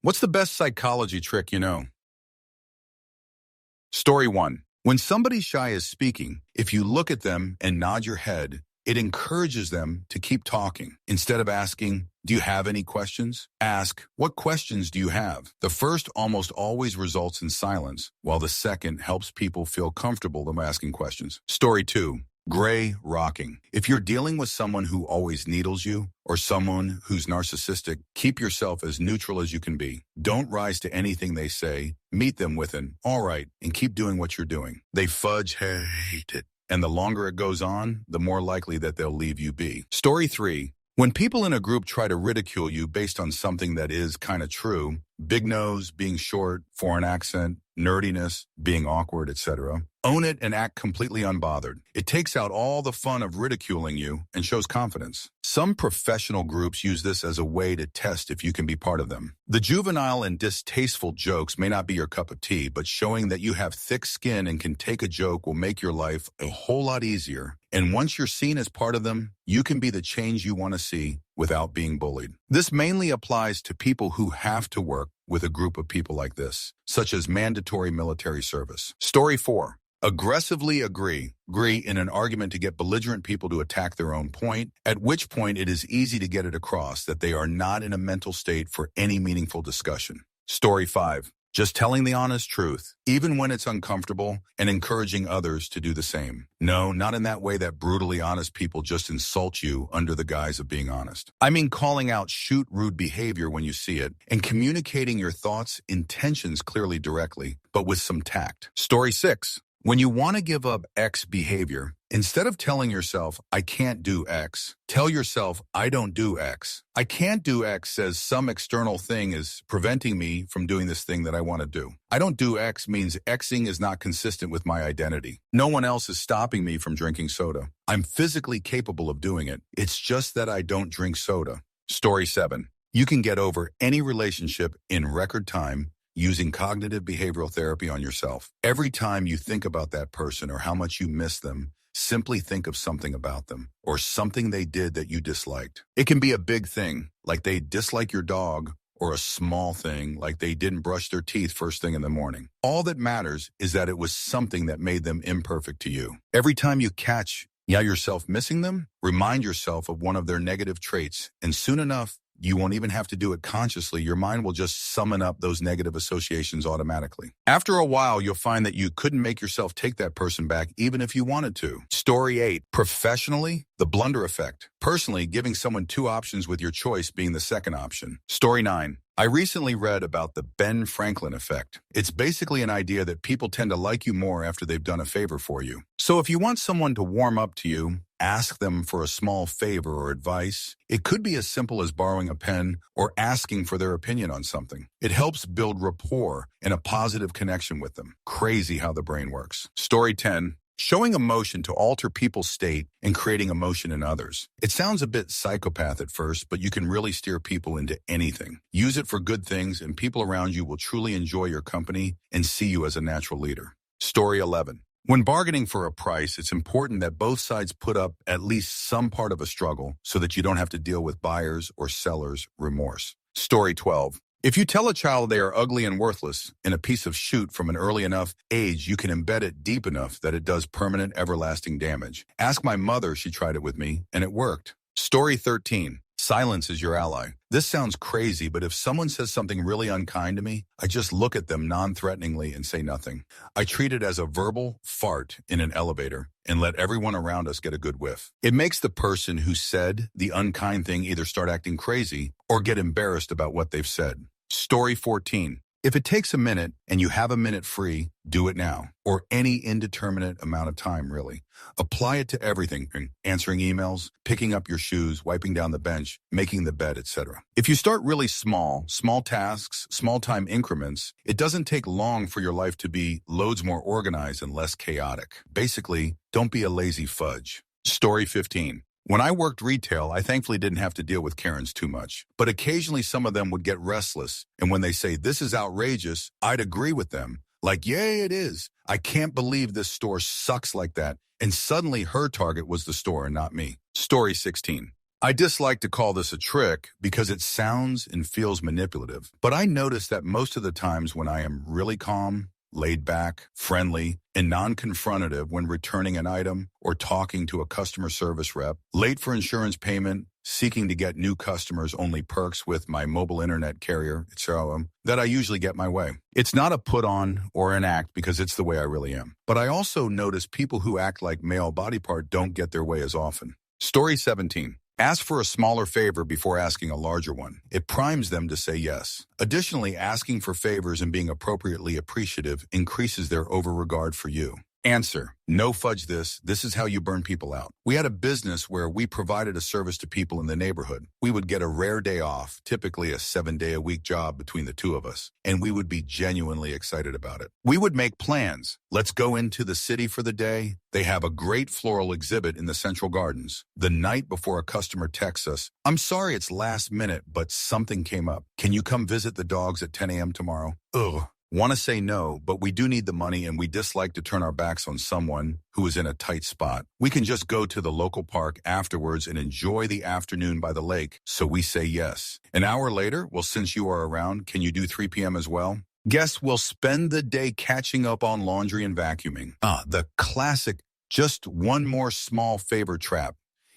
What's the best psychology trick you know? Story 1. When somebody shy is speaking, if you look at them and nod your head, it encourages them to keep talking. Instead of asking, "Do you have any questions?" ask, "What questions do you have?" The first almost always results in silence, while the second helps people feel comfortable them asking questions. Story 2. Gray rocking. If you're dealing with someone who always needles you or someone who's narcissistic, keep yourself as neutral as you can be. Don't rise to anything they say. Meet them with an "all right" and keep doing what you're doing. They fudge hate it. And the longer it goes on, the more likely that they'll leave you be. Story 3. When people in a group try to ridicule you based on something that is kind of true, big nose, being short, foreign accent, nerdiness, being awkward, etc., own it and act completely unbothered. It takes out all the fun of ridiculing you and shows confidence. Some professional groups use this as a way to test if you can be part of them. The juvenile and distasteful jokes may not be your cup of tea, but showing that you have thick skin and can take a joke will make your life a whole lot easier. And once you're seen as part of them, you can be the change you want to see without being bullied. This mainly applies to people who have to work with a group of people like this, such as mandatory military service. Story 4. Aggressively agree in an argument to get belligerent people to attack their own point, at which point it is easy to get it across that they are not in a mental state for any meaningful discussion. Story 5. Just telling the honest truth, even when it's uncomfortable, and encouraging others to do the same. No, not in that way that brutally honest people just insult you under the guise of being honest. I mean calling out shoot rude behavior when you see it, and communicating your thoughts, intentions clearly directly, but with some tact. Story 6. When you want to give up X behavior, instead of telling yourself, "I can't do X," tell yourself, "I don't do X." "I can't do X" says some external thing is preventing me from doing this thing that I want to do. "I don't do X" means Xing is not consistent with my identity. No one else is stopping me from drinking soda. I'm physically capable of doing it. It's just that I don't drink soda. Story 7. You can get over any relationship in record time using cognitive behavioral therapy on yourself. Every time you think about that person or how much you miss them, simply think of something about them or something they did that you disliked. It can be a big thing, like they dislike your dog, or a small thing, like they didn't brush their teeth first thing in the morning. All that matters is that it was something that made them imperfect to you. Every time you catch yourself missing them, remind yourself of one of their negative traits, and soon enough, you won't even have to do it consciously. Your mind will just summon up those negative associations automatically. After a while, you'll find that you couldn't make yourself take that person back even if you wanted to. Story 8. Professionally, the blunder effect. Personally, giving someone two options with your choice being the second option. Story 9. I recently read about the Ben Franklin effect. It's basically an idea that people tend to like you more after they've done a favor for you. So if you want someone to warm up to you, ask them for a small favor or advice. It could be as simple as borrowing a pen or asking for their opinion on something. It helps build rapport and a positive connection with them. Crazy how the brain works. Story 10. Showing emotion to alter people's state and creating emotion in others. It sounds a bit psychopath at first, but you can really steer people into anything. Use it for good things, and people around you will truly enjoy your company and see you as a natural leader. Story 11. When bargaining for a price, it's important that both sides put up at least some part of a struggle so that you don't have to deal with buyers' or sellers' remorse. Story 12. If you tell a child they are ugly and worthless in a piece of shoot from an early enough age, you can embed it deep enough that it does permanent, everlasting damage. Ask my mother, she tried it with me, and it worked. Story 13. Silence is your ally. This sounds crazy, but if someone says something really unkind to me, I just look at them non-threateningly and say nothing. I treat it as a verbal fart in an elevator and let everyone around us get a good whiff. It makes the person who said the unkind thing either start acting crazy or get embarrassed about what they've said. Story 14. If it takes a minute and you have a minute free, do it now, or any indeterminate amount of time, really. Apply it to everything, answering emails, picking up your shoes, wiping down the bench, making the bed, etc. If you start really small tasks, small time increments, it doesn't take long for your life to be loads more organized and less chaotic. Basically, don't be a lazy fudge. Story 15. When I worked retail, I thankfully didn't have to deal with Karens too much. But occasionally some of them would get restless, and when they say, "This is outrageous," I'd agree with them. Like, "Yeah, it is. I can't believe this store sucks like that." And suddenly her target was the store and not me. Story 16. I dislike to call this a trick because it sounds and feels manipulative, but I notice that most of the times when I am really calm, laid back, friendly, and non-confrontative when returning an item or talking to a customer service rep, late for insurance payment, seeking to get new customers only perks with my mobile internet carrier, etc., that I usually get my way. It's not a put on or an act because it's the way I really am. But I also notice people who act like male body part don't get their way as often. Story 17. Ask for a smaller favor before asking a larger one. It primes them to say yes. Additionally, asking for favors and being appropriately appreciative increases their overregard for you. Answer. No fudge this. This is how you burn people out. We had a business where we provided a service to people in the neighborhood. We would get a rare day off, typically a 7-day-a-week job between the two of us, and we would be genuinely excited about it. We would make plans. Let's go into the city for the day. They have a great floral exhibit in the Central Gardens. The night before a customer texts us, I'm sorry it's last minute, but something came up. Can you come visit the dogs at 10 a.m. tomorrow? Ugh. Want to say no, but we do need the money and we dislike to turn our backs on someone who is in a tight spot. We can just go to the local park afterwards and enjoy the afternoon by the lake, so we say yes. An hour later, well, since you are around, can you do 3 p.m. as well? Guess we'll spend the day catching up on laundry and vacuuming. The classic, just one more small favor trap.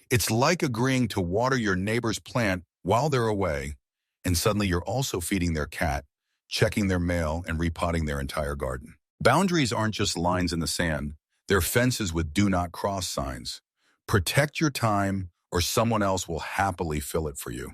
It's like agreeing to water your neighbor's plant while they're away, and suddenly you're also feeding their cat, checking their mail, and repotting their entire garden. Boundaries aren't just lines in the sand. They're fences with do not cross signs. Protect your time or someone else will happily fill it for you.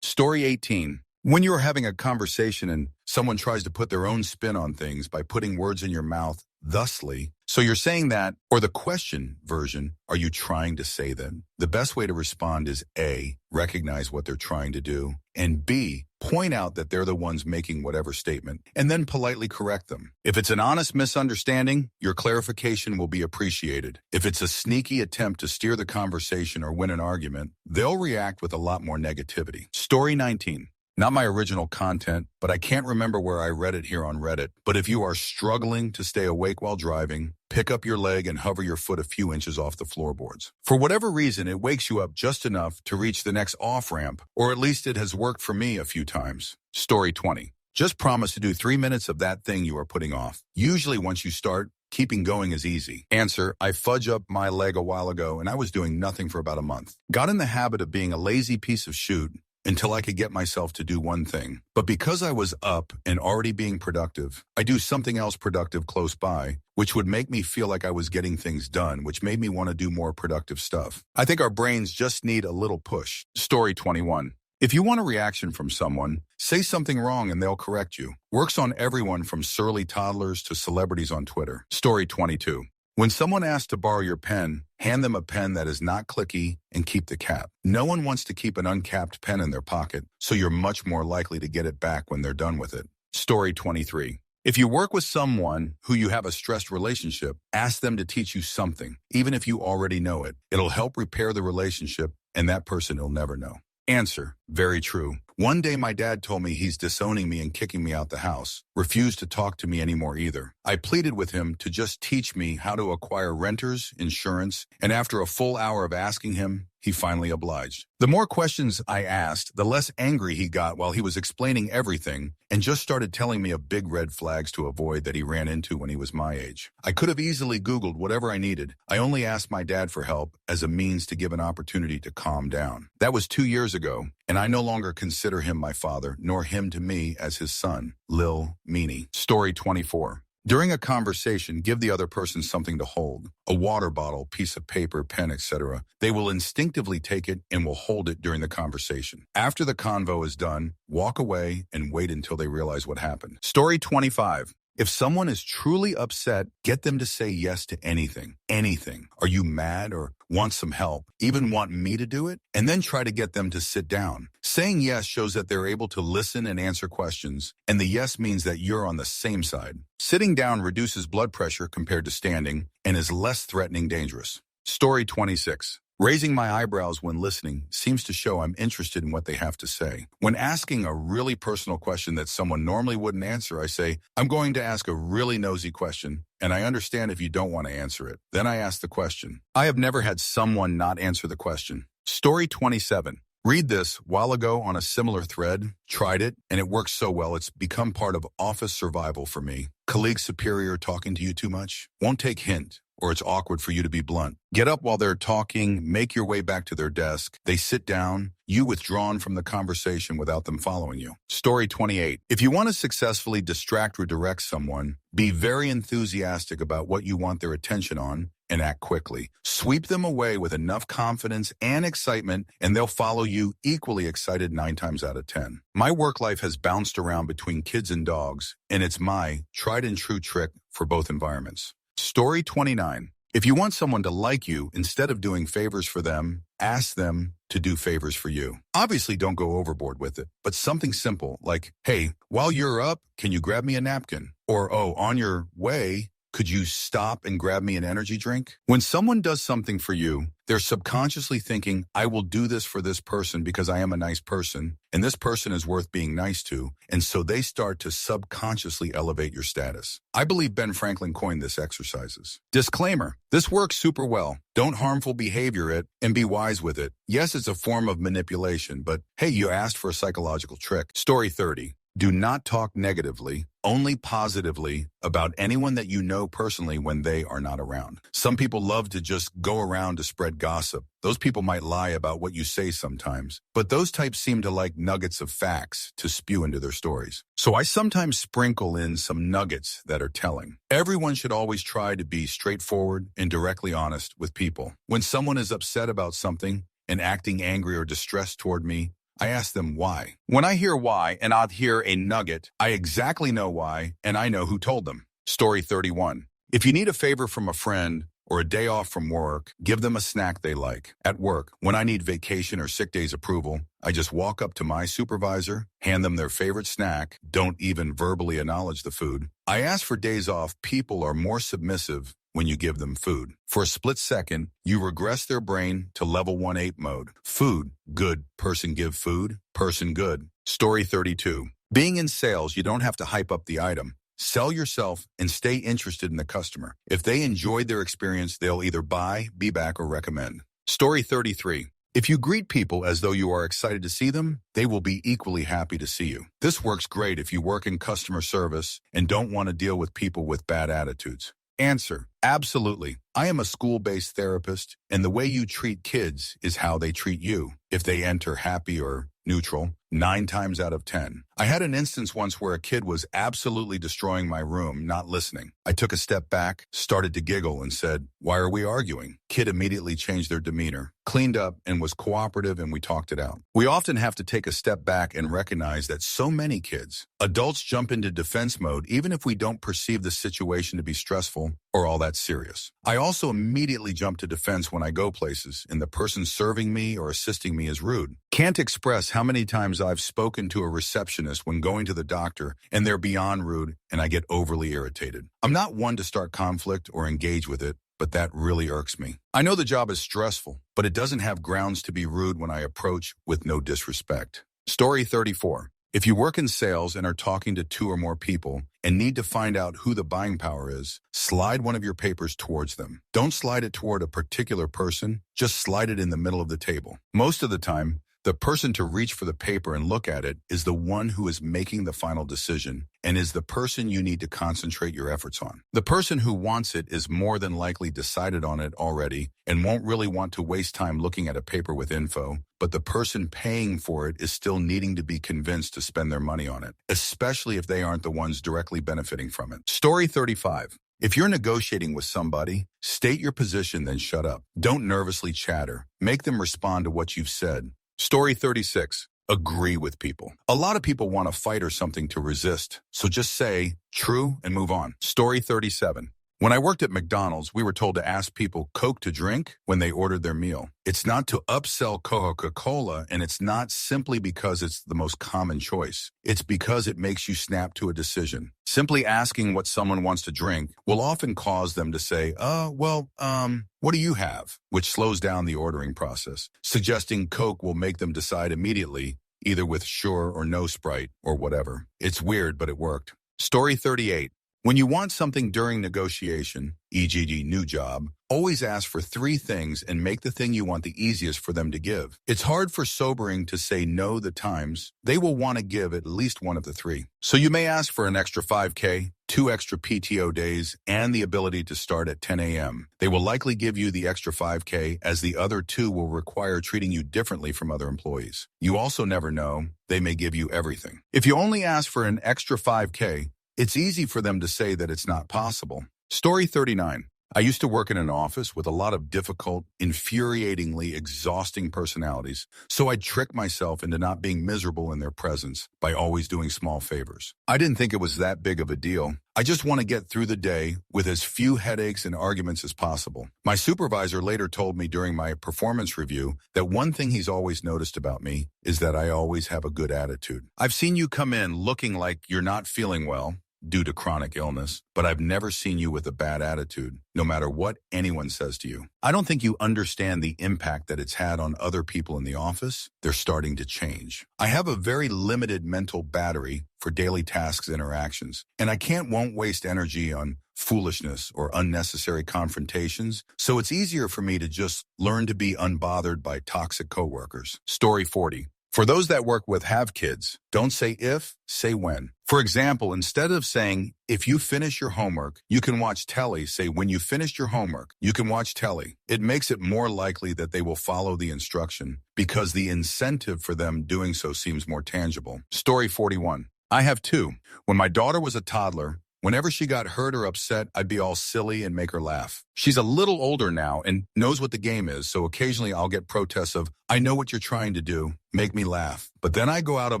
Story 18. When you're having a conversation and someone tries to put their own spin on things by putting words in your mouth, thusly, so you're saying that, or the question version, are you trying to say that? The best way to respond is A, recognize what they're trying to do, and B, point out that they're the ones making whatever statement, and then politely correct them. If it's an honest misunderstanding, your clarification will be appreciated. If it's a sneaky attempt to steer the conversation or win an argument, they'll react with a lot more negativity. Story 19. Not my original content, but I can't remember where I read it here on Reddit. But if you are struggling to stay awake while driving, pick up your leg and hover your foot a few inches off the floorboards. For whatever reason, it wakes you up just enough to reach the next off-ramp, or at least it has worked for me a few times. Story 20. Just promise to do 3 minutes of that thing you are putting off. Usually once you start, keeping going is easy. Answer, I fudged up my leg a while ago and I was doing nothing for about a month. Got in the habit of being a lazy piece of shoot until I could get myself to do one thing. But because I was up and already being productive, I do something else productive close by, which would make me feel like I was getting things done, which made me want to do more productive stuff. I think our brains just need a little push. Story 21. If you want a reaction from someone, say something wrong and they'll correct you. Works on everyone from surly toddlers to celebrities on Twitter. Story 22. When someone asks to borrow your pen, hand them a pen that is not clicky and keep the cap. No one wants to keep an uncapped pen in their pocket, so you're much more likely to get it back when they're done with it. Story 23. If you work with someone who you have a stressed relationship, ask them to teach you something, even if you already know it. It'll help repair the relationship, and that person will never know. Answer, very true. One day my dad told me he's disowning me and kicking me out the house, refused to talk to me anymore either. I pleaded with him to just teach me how to acquire renters, insurance, and after a full hour of asking him, he finally obliged. The more questions I asked, the less angry he got while he was explaining everything and just started telling me of big red flags to avoid that he ran into when he was my age. I could have easily Googled whatever I needed. I only asked my dad for help as a means to give an opportunity to calm down. That was 2 years ago, and I no longer consider him my father, nor him to me as his son. Lil Meanie. Story 24. During a conversation, give the other person something to hold. A water bottle, piece of paper, pen, etc. They will instinctively take it and will hold it during the conversation. After the convo is done, walk away and wait until they realize what happened. Story 25. If someone is truly upset, get them to say yes to anything. Anything. Are you mad or want some help? Even want me to do it? And then try to get them to sit down. Saying yes shows that they're able to listen and answer questions, and the yes means that you're on the same side. Sitting down reduces blood pressure compared to standing and is less threatening dangerous. Story 26. Raising my eyebrows when listening seems to show I'm interested in what they have to say. When asking a really personal question that someone normally wouldn't answer, I say, I'm going to ask a really nosy question, and I understand if you don't want to answer it. Then I ask the question. I have never had someone not answer the question. Story 27. Read this while ago on a similar thread, tried it, and it works so well it's become part of office survival for me. Colleague superior talking to you too much? Won't take hint, or it's awkward for you to be blunt. Get up while they're talking, make your way back to their desk. They sit down, you withdrawn from the conversation without them following you. Story 28. If you want to successfully distract or direct someone, be very enthusiastic about what you want their attention on and act quickly. Sweep them away with enough confidence and excitement, and they'll follow you equally excited 9 times out of 10. My work life has bounced around between kids and dogs, and it's my tried and true trick for both environments. Story 29. If you want someone to like you, instead of doing favors for them, ask them to do favors for you. Obviously, don't go overboard with it, but something simple like, hey, while you're up, can you grab me a napkin? Or, oh, on your way, could you stop and grab me an energy drink? When someone does something for you, they're subconsciously thinking, I will do this for this person because I am a nice person, and this person is worth being nice to, and so they start to subconsciously elevate your status. I believe Ben Franklin coined this exercises. Disclaimer, this works super well. Don't harmful behavior it and be wise with it. Yes, it's a form of manipulation, but hey, you asked for a psychological trick. Story 30. Do not talk negatively, only positively about anyone that you know personally when they are not around. Some people love to just go around to spread gossip. Those people might lie about what you say sometimes, but those types seem to like nuggets of facts to spew into their stories. So I sometimes sprinkle in some nuggets that are telling. Everyone should always try to be straightforward and directly honest with people. When someone is upset about something and acting angry or distressed toward me, I ask them why. When I hear why and I'll hear a nugget, I exactly know why and I know who told them. Story 31. If you need a favor from a friend or a day off from work, give them a snack they like. At work, when I need vacation or sick days approval, I just walk up to my supervisor, hand them their favorite snack, don't even verbally acknowledge the food. I ask for days off. People are more submissive when you give them food. For a split second, you regress their brain to level 1 ape mode. Food, good. Person give food, person good. Story 32. Being in sales, you don't have to hype up the item. Sell yourself and stay interested in the customer. If they enjoyed their experience, they'll either buy, be back, or recommend. Story 33. If you greet people as though you are excited to see them, they will be equally happy to see you. This works great if you work in customer service and don't want to deal with people with bad attitudes. Answer: absolutely. I am a school-based therapist, and the way you treat kids is how they treat you. If they enter happy or neutral, 9 times out of 10. I had an instance once where a kid was absolutely destroying my room, not listening. I took a step back, started to giggle, and said, "Why are we arguing?" Kid immediately changed their demeanor, cleaned up, and was cooperative, and we talked it out. We often have to take a step back and recognize that so many kids, adults jump into defense mode even if we don't perceive the situation to be stressful or all that serious. I also immediately jump to defense when I go places and the person serving me or assisting me is rude. Can't express how many times I've spoken to a receptionist when going to the doctor and they're beyond rude and I get overly irritated. I'm not one to start conflict or engage with it, but that really irks me. I know the job is stressful, but it doesn't have grounds to be rude when I approach with no disrespect. Story 34. If you work in sales and are talking to 2 or more people and need to find out who the buying power is, slide one of your papers towards them. Don't slide it toward a particular person, just slide it in the middle of the table. Most of the time, the person to reach for the paper and look at it is the one who is making the final decision and is the person you need to concentrate your efforts on. The person who wants it is more than likely decided on it already and won't really want to waste time looking at a paper with info, but the person paying for it is still needing to be convinced to spend their money on it, especially if they aren't the ones directly benefiting from it. Story 35. If you're negotiating with somebody, state your position, then shut up. Don't nervously chatter. Make them respond to what you've said. Story 36. Agree with people. A lot of people want to fight or something to resist, so just say true and move on. Story 37. When I worked at McDonald's, we were told to ask people Coke to drink when they ordered their meal. It's not to upsell Coca-Cola, and it's not simply because it's the most common choice. It's because it makes you snap to a decision. Simply asking what someone wants to drink will often cause them to say, what do you have? Which slows down the ordering process. Suggesting Coke will make them decide immediately, either with sure or no Sprite or whatever. It's weird, but it worked. Story 38. When you want something during negotiation, e.g. new job, always ask for 3 things and make the thing you want the easiest for them to give. It's hard for sobering to say no the times. They will want to give at least one of the 3. So you may ask for an extra 5K, 2 extra PTO days, and the ability to start at 10 a.m. They will likely give you the extra 5K, as the other 2 will require treating you differently from other employees. You also never know. They may give you everything. If you only ask for an extra 5K, it's easy for them to say that it's not possible. Story 39. I used to work in an office with a lot of difficult, infuriatingly exhausting personalities, so I'd trick myself into not being miserable in their presence by always doing small favors. I didn't think it was that big of a deal. I just want to get through the day with as few headaches and arguments as possible. My supervisor later told me during my performance review that one thing he's always noticed about me is that I always have a good attitude. I've seen you come in looking like you're not feeling well due to chronic illness, but I've never seen you with a bad attitude, no matter what anyone says to you. I don't think you understand the impact that it's had on other people in the office. They're starting to change. I have a very limited mental battery for daily tasks and interactions, and I won't waste energy on foolishness or unnecessary confrontations, so it's easier for me to just learn to be unbothered by toxic coworkers. Story 40. For those that work with have kids, don't say if, say when. For example, instead of saying, if you finish your homework, you can watch telly, say when you finished your homework, you can watch telly. It makes it more likely that they will follow the instruction because the incentive for them doing so seems more tangible. Story 41. I have 2. When my daughter was a toddler, whenever she got hurt or upset, I'd be all silly and make her laugh. She's a little older now and knows what the game is, so occasionally I'll get protests of, I know what you're trying to do, make me laugh. But then I go out of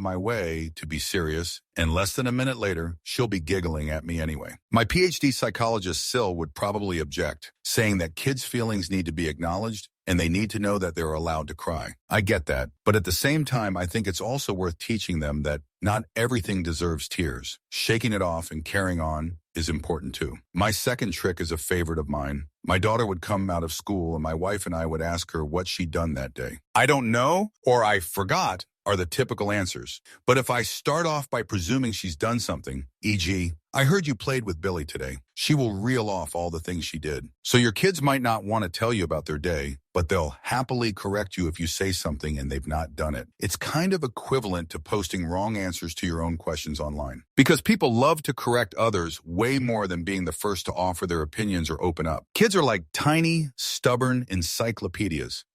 my way to be serious, and less than a minute later, she'll be giggling at me anyway. My PhD psychologist, Syl, would probably object, saying that kids' feelings need to be acknowledged and they need to know that they're allowed to cry. I get that, but at the same time, I think it's also worth teaching them that not everything deserves tears. Shaking it off and carrying on is important too. My second trick is a favorite of mine. My daughter would come out of school and my wife and I would ask her what she'd done that day. I don't know, or I forgot, are the typical answers. But if I start off by presuming she's done something, e.g., I heard you played with Billy today, she will reel off all the things she did. So your kids might not want to tell you about their day, but they'll happily correct you if you say something and they've not done it. It's kind of equivalent to posting wrong answers to your own questions online. Because people love to correct others way more than being the first to offer their opinions or open up. Kids are like tiny, stubborn encyclopedias.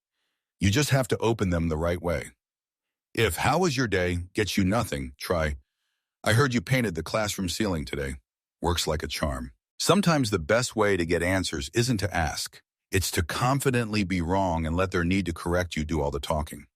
You just have to open them the right way. If "how was your day" gets you nothing, try "I heard you painted the classroom ceiling today." Works like a charm. Sometimes the best way to get answers isn't to ask. It's to confidently be wrong and let their need to correct you do all the talking.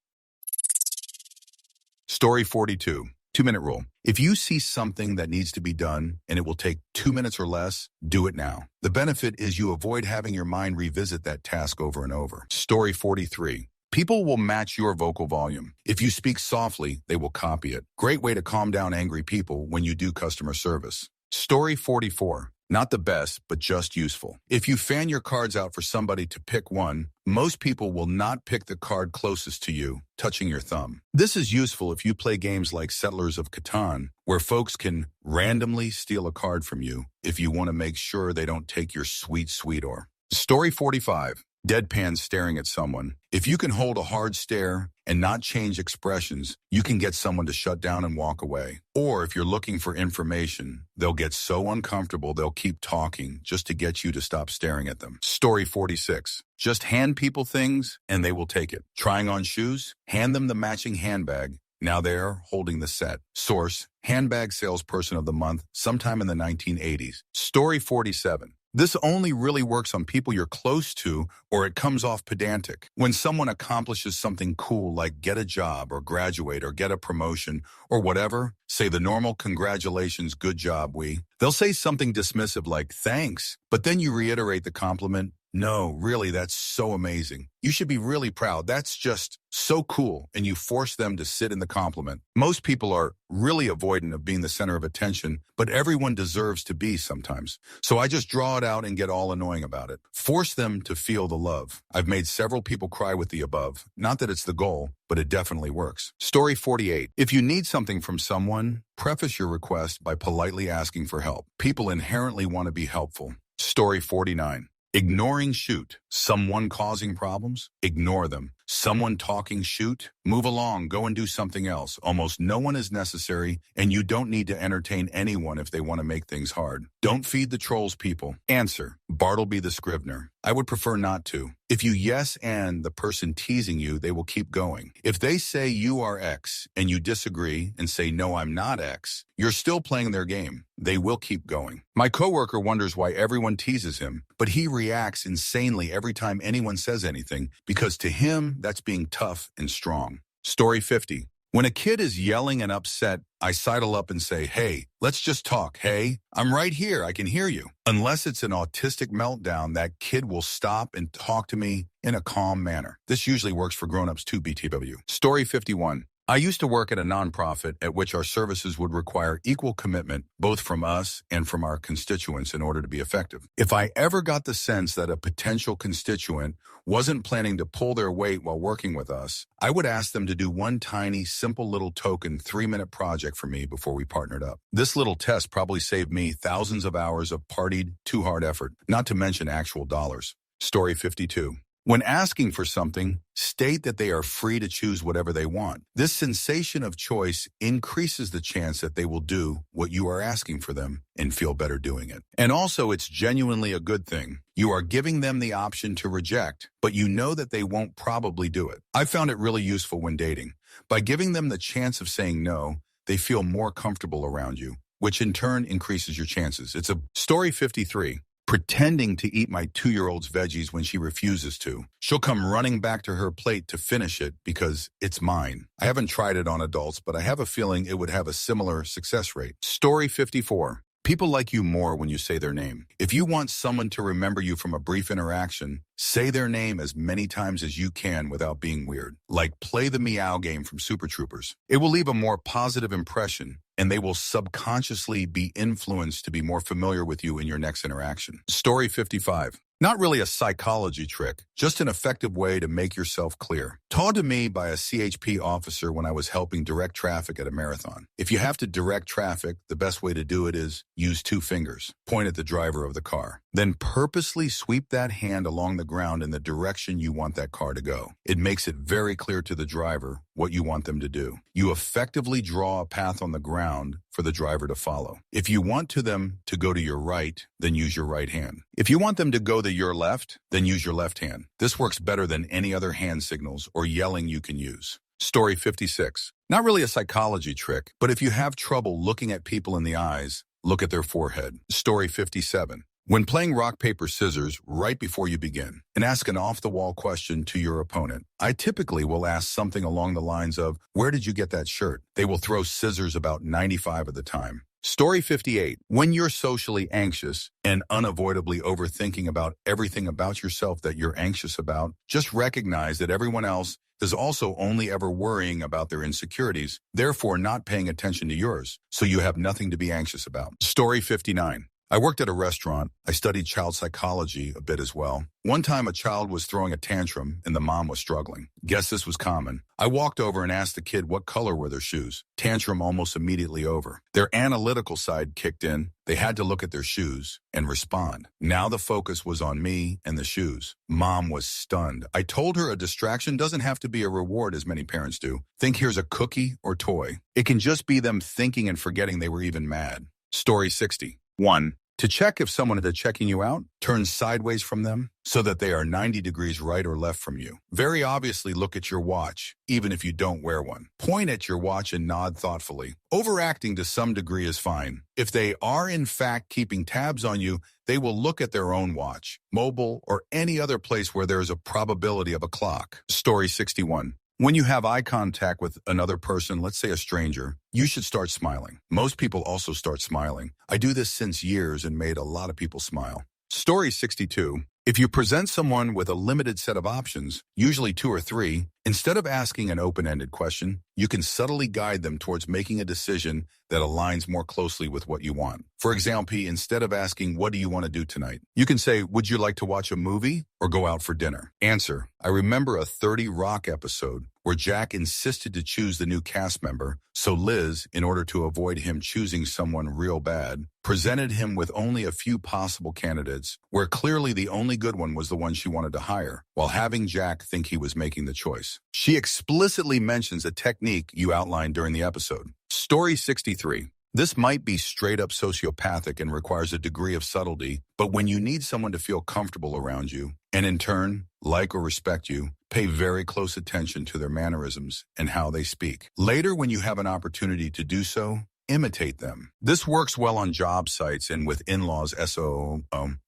Story 42. 2-minute rule. If you see something that needs to be done and it will take 2 minutes or less, do it now. The benefit is you avoid having your mind revisit that task over and over. Story 43. People will match your vocal volume. If you speak softly, they will copy it. Great way to calm down angry people when you do customer service. Story 44. Not the best, but just useful. If you fan your cards out for somebody to pick one, most people will not pick the card closest to you, touching your thumb. This is useful if you play games like Settlers of Catan, where folks can randomly steal a card from you if you want to make sure they don't take your sweet or. Story 45. Deadpan staring at someone. If you can hold a hard stare and not change expressions, you can get someone to shut down and walk away. Or if you're looking for information, they'll get so uncomfortable they'll keep talking just to get you to stop staring at them. Story 46. Just hand people things and they will take it. Trying on shoes? Hand them the matching handbag. Now they're holding the set. Source: Handbag Salesperson of the Month, sometime in the 1980s. Story 47. This only really works on people you're close to, or it comes off pedantic. When someone accomplishes something cool like get a job or graduate or get a promotion or whatever, say the normal congratulations, good job, they'll say something dismissive like thanks, but then you reiterate the compliment. No, really, that's so amazing. You should be really proud. That's just so cool. And you force them to sit in the compliment. Most people are really avoidant of being the center of attention, but everyone deserves to be sometimes. So I just draw it out and get all annoying about it. Force them to feel the love. I've made several people cry with the above. Not that it's the goal, but it definitely works. Story 48. If you need something from someone, preface your request by politely asking for help. People inherently want to be helpful. Story 49. Ignoring shoot. Someone causing problems? Ignore them. Someone talking shoot? Move along, go and do something else. Almost no one is necessary, and you don't need to entertain anyone if they want to make things hard. Don't feed the trolls, people. Answer. Bartleby the Scrivener. I would prefer not to. If you yes and the person teasing you, they will keep going. If they say you are X and you disagree and say no, I'm not X, you're still playing their game. They will keep going. My coworker wonders why everyone teases him, but he reacts insanely every time anyone says anything because to him, that's being tough and strong. Story 50. When a kid is yelling and upset, I sidle up and say, hey, let's just talk. Hey, I'm right here. I can hear you. Unless it's an autistic meltdown, that kid will stop and talk to me in a calm manner. This usually works for grown-ups too, BTW. Story 51. I used to work at a nonprofit at which our services would require equal commitment, both from us and from our constituents in order to be effective. If I ever got the sense that a potential constituent wasn't planning to pull their weight while working with us, I would ask them to do one tiny, simple little token 3-minute project for me before we partnered up. This little test probably saved me thousands of hours of partied, too hard effort, not to mention actual dollars. Story 52. When asking for something, state that they are free to choose whatever they want. This sensation of choice increases the chance that they will do what you are asking for them and feel better doing it. And also, it's genuinely a good thing. You are giving them the option to reject, but you know that they won't probably do it. I found it really useful when dating. By giving them the chance of saying no, they feel more comfortable around you, which in turn increases your chances. It's a Story 53. Pretending to eat my 2-year-old's veggies when she refuses to. She'll come running back to her plate to finish it because it's mine. I haven't tried it on adults, but I have a feeling it would have a similar success rate. Story 54. People like you more when you say their name. If you want someone to remember you from a brief interaction, say their name as many times as you can without being weird. Like play the meow game from Super Troopers. It will leave a more positive impression, and they will subconsciously be influenced to be more familiar with you in your next interaction. Story 55. Not really a psychology trick, just an effective way to make yourself clear. Taught to me by a CHP officer when I was helping direct traffic at a marathon. If you have to direct traffic, the best way to do it is use 2 fingers. Point at the driver of the car. Then purposely sweep that hand along the ground in the direction you want that car to go. It makes it very clear to the driver what you want them to do. You effectively draw a path on the ground for the driver to follow. If you want them to go to your right, then use your right hand. If you want them to go to your left, then use your left hand. This works better than any other hand signals or yelling you can use. Story 56. Not really a psychology trick, but if you have trouble looking at people in the eyes, look at their forehead. Story 57. When playing rock, paper, scissors right before you begin, and ask an off-the-wall question to your opponent, I typically will ask something along the lines of, where did you get that shirt? They will throw scissors about 95 of the time. Story 58. When you're socially anxious and unavoidably overthinking about everything about yourself that you're anxious about, just recognize that everyone else is also only ever worrying about their insecurities, therefore not paying attention to yours, so you have nothing to be anxious about. Story 59. I worked at a restaurant. I studied child psychology a bit as well. One time a child was throwing a tantrum and the mom was struggling. Guess this was common. I walked over and asked the kid what color were their shoes. Tantrum almost immediately over. Their analytical side kicked in. They had to look at their shoes and respond. Now the focus was on me and the shoes. Mom was stunned. I told her a distraction doesn't have to be a reward as many parents do. Think here's a cookie or toy. It can just be them thinking and forgetting they were even mad. Story 60. 1. To check if someone is checking you out, turn sideways from them so that they are 90 degrees right or left from you. Very obviously look at your watch, even if you don't wear one. Point at your watch and nod thoughtfully. Overacting to some degree is fine. If they are in fact keeping tabs on you, they will look at their own watch, mobile, or any other place where there is a probability of a clock. Story 61. When you have eye contact with another person, let's say a stranger, you should start smiling. Most people also start smiling. I do this since years and made a lot of people smile. Story 62. If you present someone with a limited set of options, usually 2 or 3, instead of asking an open-ended question, you can subtly guide them towards making a decision that aligns more closely with what you want. For example, instead of asking, "What do you want to do tonight?" you can say, "Would you like to watch a movie or go out for dinner?" Answer: I remember a 30 Rock episode where Jack insisted to choose the new cast member, so Liz, in order to avoid him choosing someone real bad, presented him with only a few possible candidates, where clearly the only good one was the one she wanted to hire, while having Jack think he was making the choice. She explicitly mentions a technique you outlined during the episode. Story 63. This might be straight up sociopathic and requires a degree of subtlety, but when you need someone to feel comfortable around you, and in turn, like or respect you, pay very close attention to their mannerisms and how they speak. Later, when you have an opportunity to do so, imitate them. This works well on job sites and with in-laws,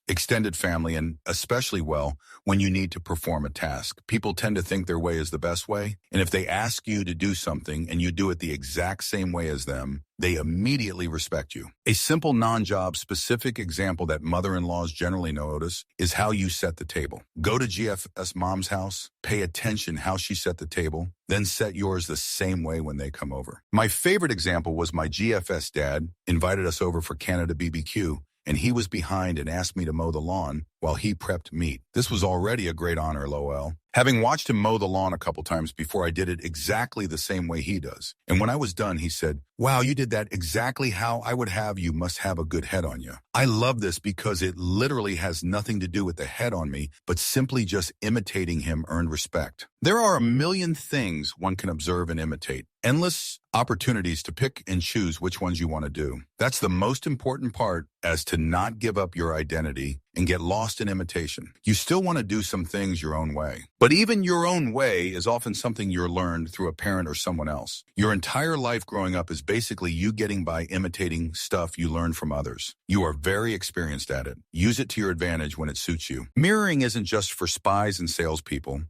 extended family, and especially well when you need to perform a task. People tend to think their way is the best way, and if they ask you to do something and you do it the exact same way as them, they immediately respect you. A simple non-job specific example that mother-in-laws generally notice is how you set the table. Go to GFS mom's house, pay attention how she set the table, then set yours the same way when they come over. My favorite example was my GFS dad invited us over for Canada BBQ, and he was behind and asked me to mow the lawn while he prepped meat. This was already a great honor, lol. Having watched him mow the lawn a couple times before, I did it exactly the same way he does. And when I was done, he said, "Wow, you did that exactly how I would have you. Must have a good head on you." I love this because it literally has nothing to do with the head on me, but simply just imitating him earned respect. There are a million things one can observe and imitate. Endless opportunities to pick and choose which ones you want to do. That's the most important part, as to not give up your identity and get lost in imitation. You still want to do some things your own way. But even your own way is often something you're learned through a parent or someone else. Your entire life growing up is basically you getting by imitating stuff you learned from others. You are very experienced at it. Use it to your advantage when it suits you. Mirroring isn't just for spies and salespeople.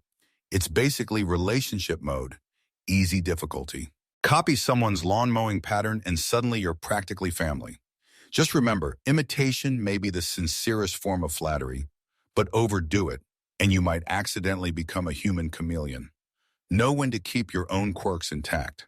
It's basically relationship mode. Easy difficulty. Copy someone's lawn mowing pattern and suddenly you're practically family. Just remember, imitation may be the sincerest form of flattery, but overdo it, and you might accidentally become a human chameleon. Know when to keep your own quirks intact.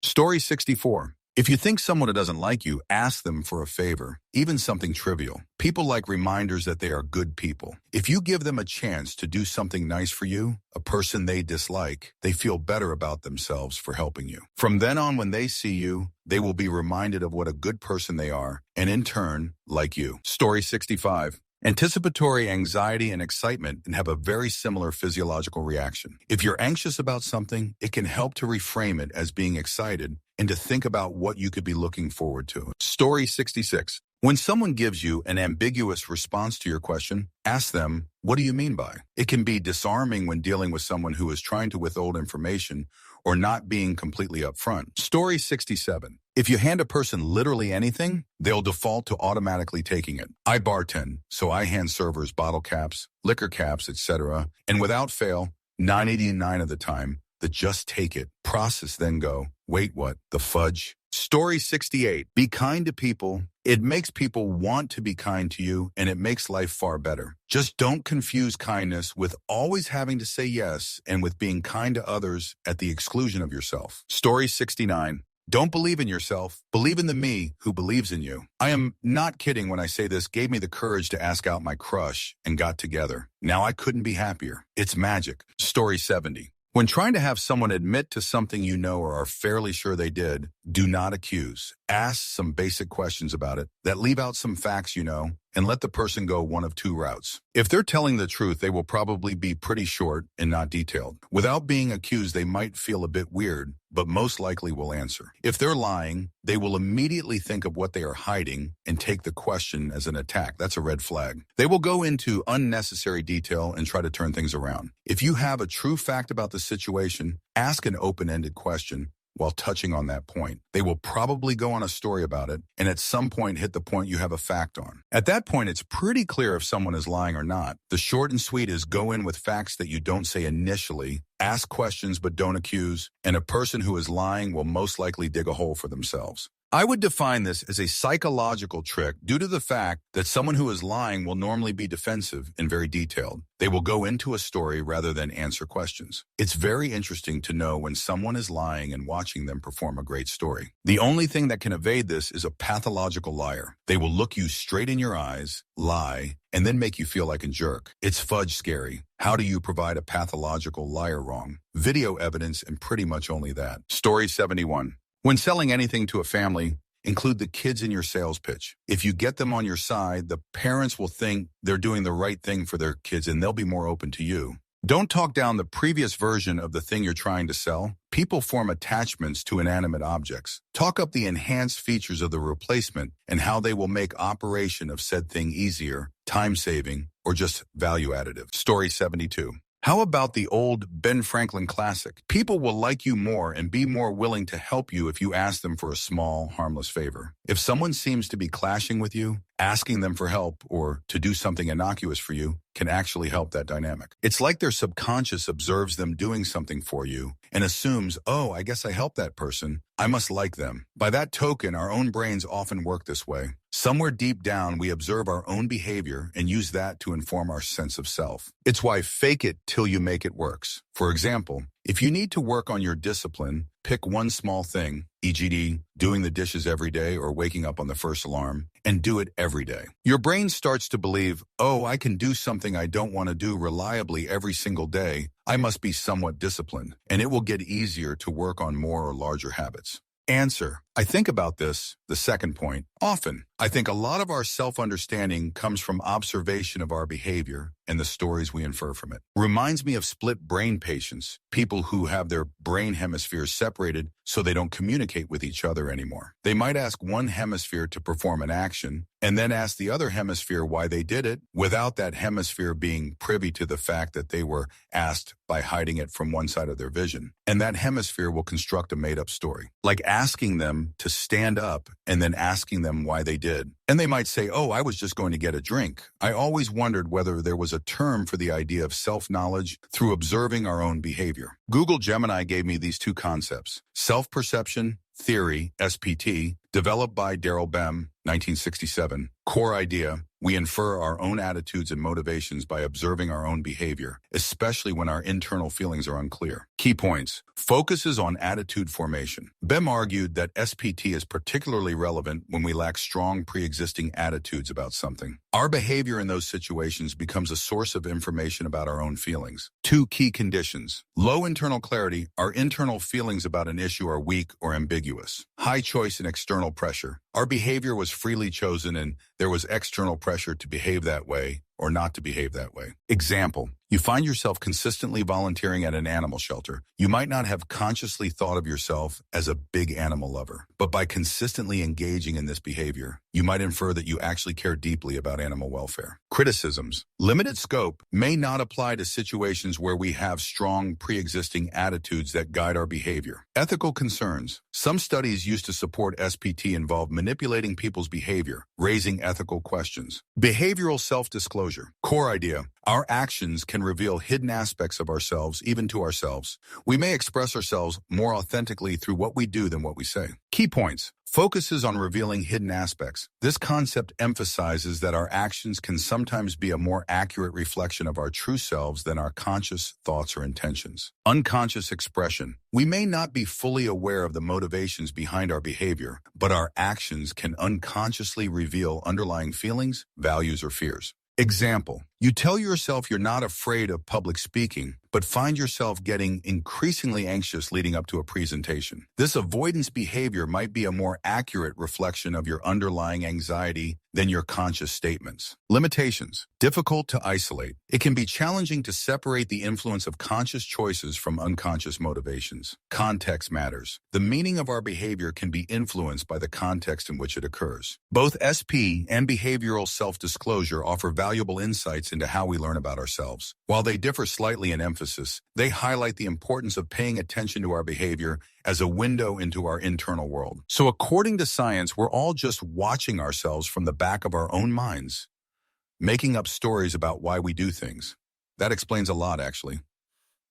Story 64. If you think someone doesn't like you, ask them for a favor, even something trivial. People like reminders that they are good people. If you give them a chance to do something nice for you, a person they dislike, they feel better about themselves for helping you. From then on, when they see you, they will be reminded of what a good person they are, and in turn, like you. Story 65. Anticipatory anxiety and excitement can have a very similar physiological reaction. If you're anxious about something, it can help to reframe it as being excited and to think about what you could be looking forward to. Story 66. When someone gives you an ambiguous response to your question, ask them, "What do you mean by?" It can be disarming when dealing with someone who is trying to withhold information or not being completely upfront. Story 67. If you hand a person literally anything, they'll default to automatically taking it. I bartend, so I hand servers bottle caps, liquor caps, etc. And without fail, 989 of the time, the just take it process then go, "Wait, what? The fudge?" Story 68. Be kind to people. It makes people want to be kind to you, and it makes life far better. Just don't confuse kindness with always having to say yes and with being kind to others at the exclusion of yourself. Story 69. Don't believe in yourself. Believe in the me who believes in you. I am not kidding when I say this gave me the courage to ask out my crush and got together. Now I couldn't be happier. It's magic. Story 70. When trying to have someone admit to something you know or are fairly sure they did, do not accuse. Ask some basic questions about it that leave out some facts you know, and let the person go one of two routes. If they're telling the truth, they will probably be pretty short and not detailed. Without being accused, they might feel a bit weird, but most likely will answer. If they're lying, they will immediately think of what they are hiding and take the question as an attack. That's a red flag. They will go into unnecessary detail and try to turn things around. If you have a true fact about the situation, ask an open-ended question while touching on that point. They will probably go on a story about it and at some point hit the point you have a fact on. At that point, it's pretty clear if someone is lying or not. The short and sweet is go in with facts that you don't say initially, ask questions but don't accuse, and a person who is lying will most likely dig a hole for themselves. I would define this as a psychological trick due to the fact that someone who is lying will normally be defensive and very detailed. They will go into a story rather than answer questions. It's very interesting to know when someone is lying and watching them perform a great story. The only thing that can evade this is a pathological liar. They will look you straight in your eyes, lie, and then make you feel like a jerk. It's fudge scary. How do you provide a pathological liar wrong? Video evidence and pretty much only that. Story 71. When selling anything to a family, include the kids in your sales pitch. If you get them on your side, the parents will think they're doing the right thing for their kids and they'll be more open to you. Don't talk down the previous version of the thing you're trying to sell. People form attachments to inanimate objects. Talk up the enhanced features of the replacement and how they will make operation of said thing easier, time-saving, or just value additive. Story 72. How about the old Ben Franklin classic? People will like you more and be more willing to help you if you ask them for a small, harmless favor. If someone seems to be clashing with you, asking them for help or to do something innocuous for you can actually help that dynamic. It's like their subconscious observes them doing something for you and assumes, oh, I guess I helped that person. I must like them. By that token, our own brains often work this way. Somewhere deep down, we observe our own behavior and use that to inform our sense of self. It's why fake it till you make it works. For example, if you need to work on your discipline, pick one small thing, e.g., doing the dishes every day or waking up on the first alarm, and do it every day. Your brain starts to believe, oh, I can do something I don't want to do reliably every single day. I must be somewhat disciplined, and it will get easier to work on more or larger habits. Answer. I think about this, the second point, often. I think a lot of our self-understanding comes from observation of our behavior and the stories we infer from it. Reminds me of split brain patients, people who have their brain hemispheres separated so they don't communicate with each other anymore. They might ask one hemisphere to perform an action and then ask the other hemisphere why they did it without that hemisphere being privy to the fact that they were asked by hiding it from one side of their vision. And that hemisphere will construct a made-up story, like asking them to stand up and then asking them why they did. And they might say, oh, I was just going to get a drink. I always wondered whether there was a term for the idea of self-knowledge through observing our own behavior. Google Gemini gave me these two concepts: self-perception theory, SPT, developed by Daryl Bem, 1967. Core idea: we infer our own attitudes and motivations by observing our own behavior, especially when our internal feelings are unclear. Key points. Focuses on attitude formation. Bem argued that SPT is particularly relevant when we lack strong pre-existing attitudes about something. Our behavior in those situations becomes a source of information about our own feelings. Two key conditions. Low internal clarity. Our internal feelings about an issue are weak or ambiguous. High choice and external pressure. Our behavior was freely chosen and there was external pressure to behave that way or not to behave that way. Example, you find yourself consistently volunteering at an animal shelter. You might not have consciously thought of yourself as a big animal lover, but by consistently engaging in this behavior, you might infer that you actually care deeply about animal welfare. Criticisms. Limited scope may not apply to situations where we have strong pre-existing attitudes that guide our behavior. Ethical concerns. Some studies used to support SPT involve manipulating people's behavior, raising ethical questions. Behavioral self-disclosure. Core idea. Our actions can reveal hidden aspects of ourselves, even to ourselves. We may express ourselves more authentically through what we do than what we say. Key points. Focuses on revealing hidden aspects. This concept emphasizes that our actions can sometimes be a more accurate reflection of our true selves than our conscious thoughts or intentions. Unconscious expression. We may not be fully aware of the motivations behind our behavior, but our actions can unconsciously reveal underlying feelings, values, or fears. Example, You tell yourself you're not afraid of public speaking, but find yourself getting increasingly anxious leading up to a presentation. This avoidance behavior might be a more accurate reflection of your underlying anxiety than your conscious statements. Limitations. Difficult to isolate. It can be challenging to separate the influence of conscious choices from unconscious motivations. Context matters. The meaning of our behavior can be influenced by the context in which it occurs. Both SP and behavioral self-disclosure offer valuable insights into how we learn about ourselves. While they differ slightly in emphasis, they highlight the importance of paying attention to our behavior as a window into our internal world. So according to science, we're all just watching ourselves from the back of our own minds, making up stories about why we do things. That explains a lot, actually.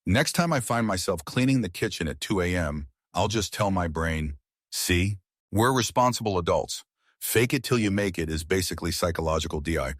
Next time I find myself cleaning the kitchen at 2 a.m., I'll just tell my brain, see, we're responsible adults. Fake it till you make it is basically psychological DI.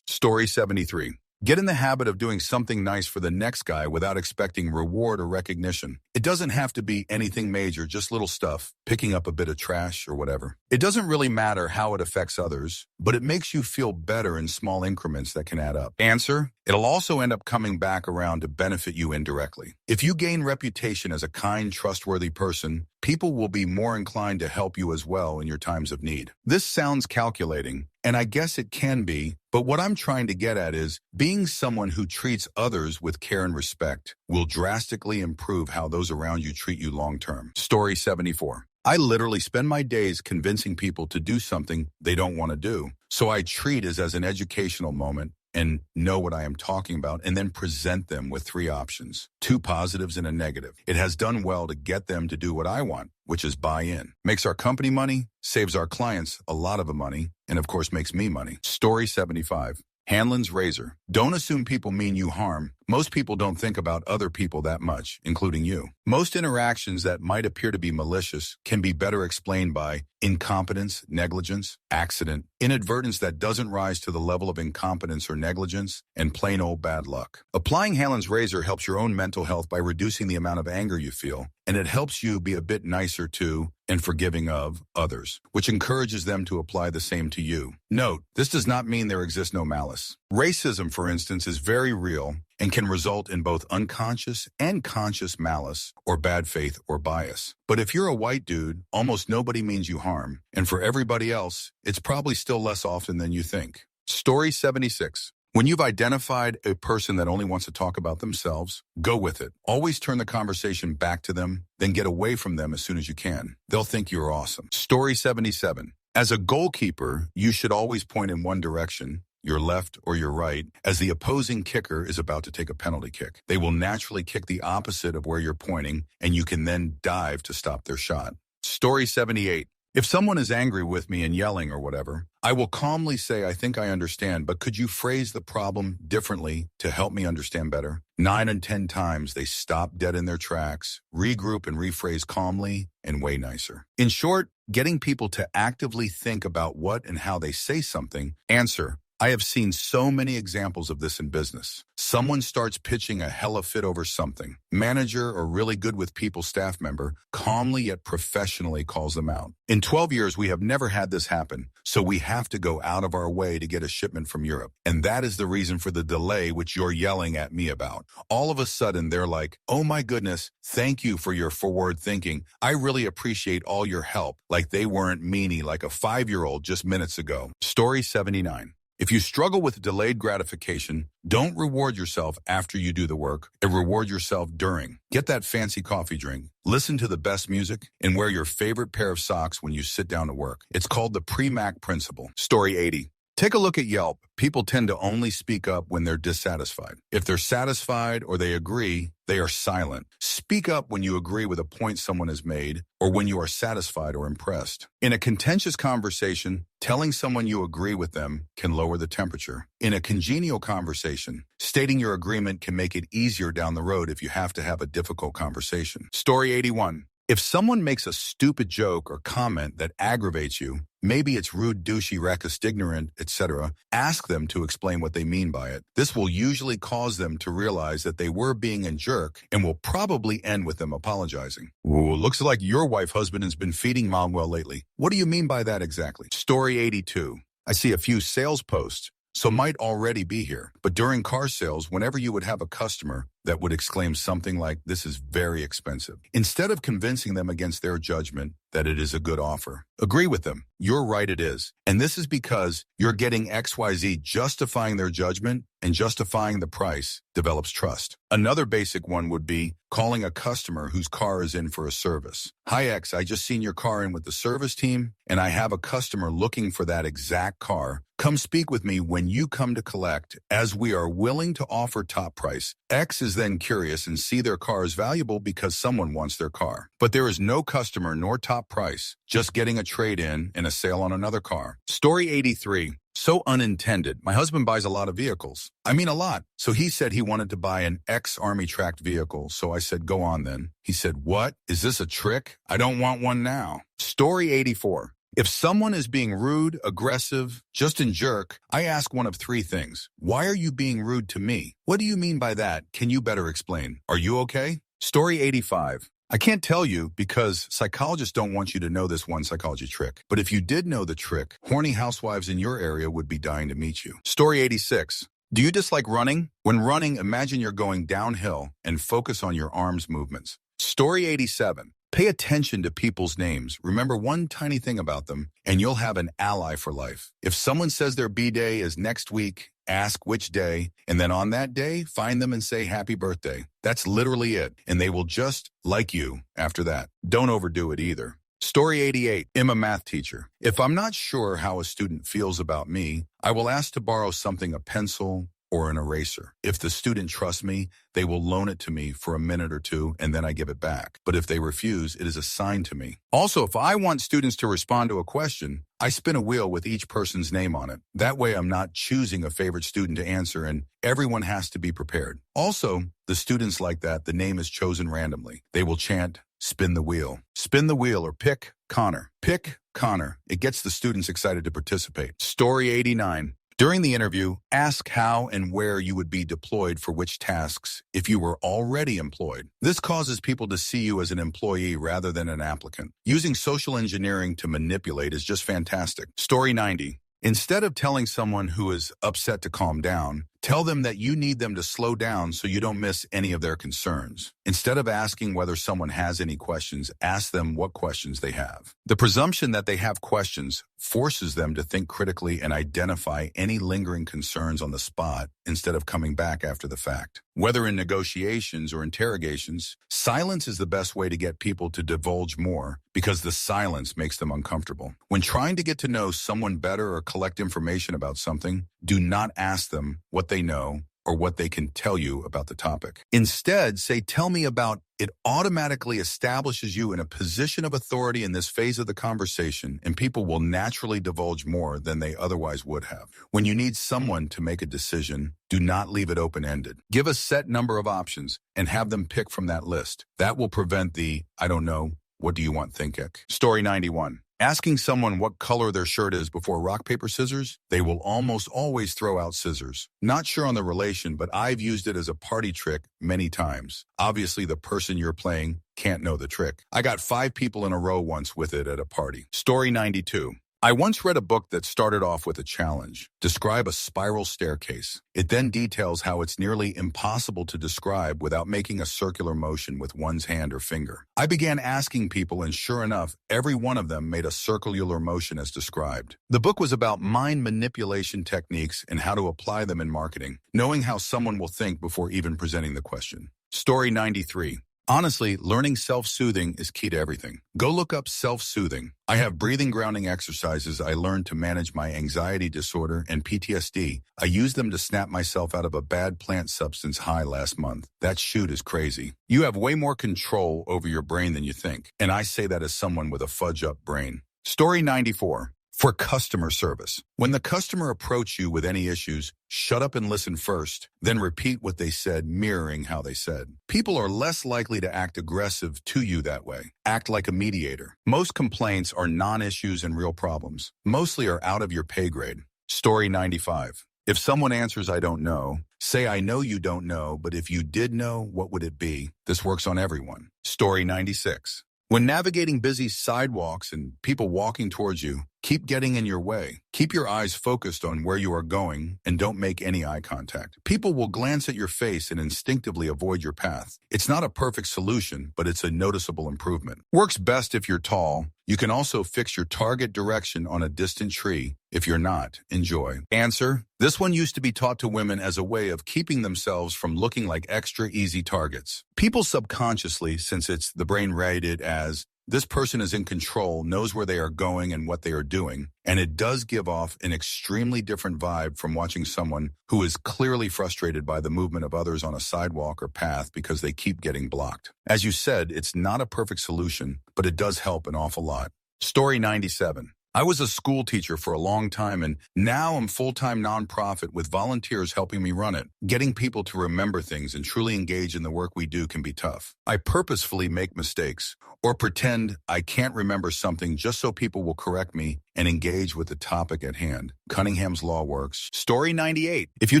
Story 73. Get in the habit of doing something nice for the next guy without expecting reward or recognition. It doesn't have to be anything major, just little stuff, picking up a bit of trash or whatever. It doesn't really matter how it affects others, but it makes you feel better in small increments that can add up. Answer: it'll also end up coming back around to benefit you indirectly. If you gain reputation as a kind, trustworthy person, people will be more inclined to help you as well in your times of need. This sounds calculating, and I guess it can be, but what I'm trying to get at is being someone who treats others with care and respect will drastically improve how those around you treat you long-term. Story 74. I literally spend my days convincing people to do something they don't want to do. So I treat it as an educational moment and know what I am talking about and then present them with 3 options, 2 positives and a negative. It has done well to get them to do what I want, which is buy in. Makes our company money, saves our clients a lot of money, and of course makes me money. Story 75. Hanlon's razor. Don't assume people mean you harm. Most people don't think about other people that much, including you. Most interactions that might appear to be malicious can be better explained by incompetence, negligence, accident, inadvertence that doesn't rise to the level of incompetence or negligence, and plain old bad luck. Applying Hanlon's razor helps your own mental health by reducing the amount of anger you feel, and it helps you be a bit nicer to and forgiving of others, which encourages them to apply the same to you. Note, this does not mean there exists no malice. Racism, for instance, is very real and can result in both unconscious and conscious malice or bad faith or bias. But if you're a white dude, almost nobody means you harm. And for everybody else, it's probably still less often than you think. Story 76. When you've identified a person that only wants to talk about themselves, go with it. Always turn the conversation back to them, then get away from them as soon as you can. They'll think you're awesome. Story 77. As a goalkeeper, you should always point in one direction, your left or your right, as the opposing kicker is about to take a penalty kick. They will naturally kick the opposite of where you're pointing, and you can then dive to stop their shot. Story 78. If someone is angry with me and yelling or whatever, I will calmly say, I think I understand, but could you phrase the problem differently to help me understand better? 9 and 10 times they stop dead in their tracks, regroup and rephrase calmly, and way nicer. In short, getting people to actively think about what and how they say something. Answer: I have seen so many examples of this in business. Someone starts pitching a hella fit over something. Manager or really good with people staff member calmly yet professionally calls them out. In 12 years, we have never had this happen, so we have to go out of our way to get a shipment from Europe. And that is the reason for the delay which you're yelling at me about. All of a sudden, they're like, oh my goodness, thank you for your forward thinking. I really appreciate all your help. Like they weren't meanie like a 5-year-old just minutes ago. Story 79. If you struggle with delayed gratification, don't reward yourself after you do the work, and reward yourself during. Get that fancy coffee drink, listen to the best music, and wear your favorite pair of socks when you sit down to work. It's called the pre-Mac principle. Story 80. Take a look at Yelp. People tend to only speak up when they're dissatisfied. If they're satisfied or they agree, they are silent. Speak up when you agree with a point someone has made or when you are satisfied or impressed. In a contentious conversation, telling someone you agree with them can lower the temperature. In a congenial conversation, stating your agreement can make it easier down the road if you have to have a difficult conversation. Story 81. If someone makes a stupid joke or comment that aggravates you, maybe it's rude, douchey, racist, ignorant, etc., ask them to explain what they mean by it. This will usually cause them to realize that they were being a jerk and will probably end with them apologizing. Ooh, looks like your husband has been feeding mom well lately. What do you mean by that exactly? Story 82. I see a few sales posts so might already be here. But during car sales, whenever you would have a customer that would exclaim something like, "This is very expensive," instead of convincing them against their judgment that it is a good offer, agree with them. You're right, it is. And this is because you're getting XYZ. Justifying their judgment and justifying the price develops trust. Another basic one would be calling a customer whose car is in for a service. "Hi X, I just seen your car in with the service team, and I have a customer looking for that exact car. Come speak with me when you come to collect, as we are willing to offer top price." X is then curious and see their car is valuable because someone wants their car. But there is no customer nor top price, just getting a trade-in and a sale on another car. Story 83. So unintended. My husband buys a lot of vehicles. I mean a lot. So he said he wanted to buy an ex-Army tracked vehicle. So I said, "Go on then." He said, "What? Is this a trick? I don't want one now." Story 84. If someone is being rude, aggressive, just a jerk, I ask one of three things. Why are you being rude to me? What do you mean by that? Can you better explain? Are you okay? Story 85. I can't tell you because psychologists don't want you to know this one psychology trick. But if you did know the trick, horny housewives in your area would be dying to meet you. Story 86. Do you dislike running? When running, imagine you're going downhill and focus on your arms movements. Story 87. Pay attention to people's names. Remember one tiny thing about them, and you'll have an ally for life. If someone says their B-day is next week, ask which day, and then on that day, find them and say happy birthday. That's literally it, and they will just like you after that. Don't overdo it either. Story 88. I'm a math teacher. If I'm not sure how a student feels about me, I will ask to borrow something, a pencil or an eraser. If the student trusts me, they will loan it to me for a minute or two, and then I give it back. But if they refuse, it is a sign to me. Also, if I want students to respond to a question, I spin a wheel with each person's name on it. That way I'm not choosing a favorite student to answer, and everyone has to be prepared. Also, the students like that, the name is chosen randomly. They will chant, "Spin the wheel." Spin the wheel, or pick Connor. Pick Connor. It gets the students excited to participate. Story 89. During the interview, ask how and where you would be deployed for which tasks if you were already employed. This causes people to see you as an employee rather than an applicant. Using social engineering to manipulate is just fantastic. Story 90. Instead of telling someone who is upset to calm down, tell them that you need them to slow down so you don't miss any of their concerns. Instead of asking whether someone has any questions, ask them what questions they have. The presumption that they have questions forces them to think critically and identify any lingering concerns on the spot instead of coming back after the fact. Whether in negotiations or interrogations, silence is the best way to get people to divulge more because the silence makes them uncomfortable. When trying to get to know someone better or collect information about something, do not ask them what they know or what they can tell you about the topic. Instead, say, "Tell me about." It automatically establishes you in a position of authority in this phase of the conversation, and people will naturally divulge more than they otherwise would have. When you need someone to make a decision, do not leave it open-ended. Give a set number of options and have them pick from that list. That will prevent the, "I don't know, what do you want, think?" Story 91. Asking someone what color their shirt is before rock, paper, scissors, they will almost always throw out scissors. Not sure on the relation, but I've used it as a party trick many times. Obviously, the person you're playing can't know the trick. I got 5 people in a row once with it at a party. Story 92. I once read a book that started off with a challenge. Describe a spiral staircase. It then details how it's nearly impossible to describe without making a circular motion with one's hand or finger. I began asking people, and sure enough, every one of them made a circular motion as described. The book was about mind manipulation techniques and how to apply them in marketing, knowing how someone will think before even presenting the question. Story 93. Honestly, learning self-soothing is key to everything. Go look up self-soothing. I have breathing grounding exercises I learned to manage my anxiety disorder and PTSD. I used them to snap myself out of a bad plant substance high last month. That shoot is crazy. You have way more control over your brain than you think. And I say that as someone with a fudge-up brain. Story 94. For customer service. When the customer approach you with any issues, shut up and listen first, then repeat what they said, mirroring how they said. People are less likely to act aggressive to you that way. Act like a mediator. Most complaints are non-issues and real problems. Mostly are out of your pay grade. Story 95. If someone answers, "I don't know," say, "I know you don't know, but if you did know, what would it be?" This works on everyone. Story 96. When navigating busy sidewalks and people walking towards you, keep getting in your way. Keep your eyes focused on where you are going and don't make any eye contact. People will glance at your face and instinctively avoid your path. It's not a perfect solution, but it's a noticeable improvement. Works best if you're tall. You can also fix your target direction on a distant tree. If you're not, enjoy. Answer: this one used to be taught to women as a way of keeping themselves from looking like extra easy targets. People subconsciously, since it's the brain rated as this person is in control, knows where they are going and what they are doing, and it does give off an extremely different vibe from watching someone who is clearly frustrated by the movement of others on a sidewalk or path because they keep getting blocked. As you said, it's not a perfect solution, but it does help an awful lot. Story 97. I was a school teacher for a long time, and now I'm full-time nonprofit with volunteers helping me run it. Getting people to remember things and truly engage in the work we do can be tough. I purposefully make mistakes or pretend I can't remember something just so people will correct me and engage with the topic at hand. Cunningham's Law works. Story 98. If you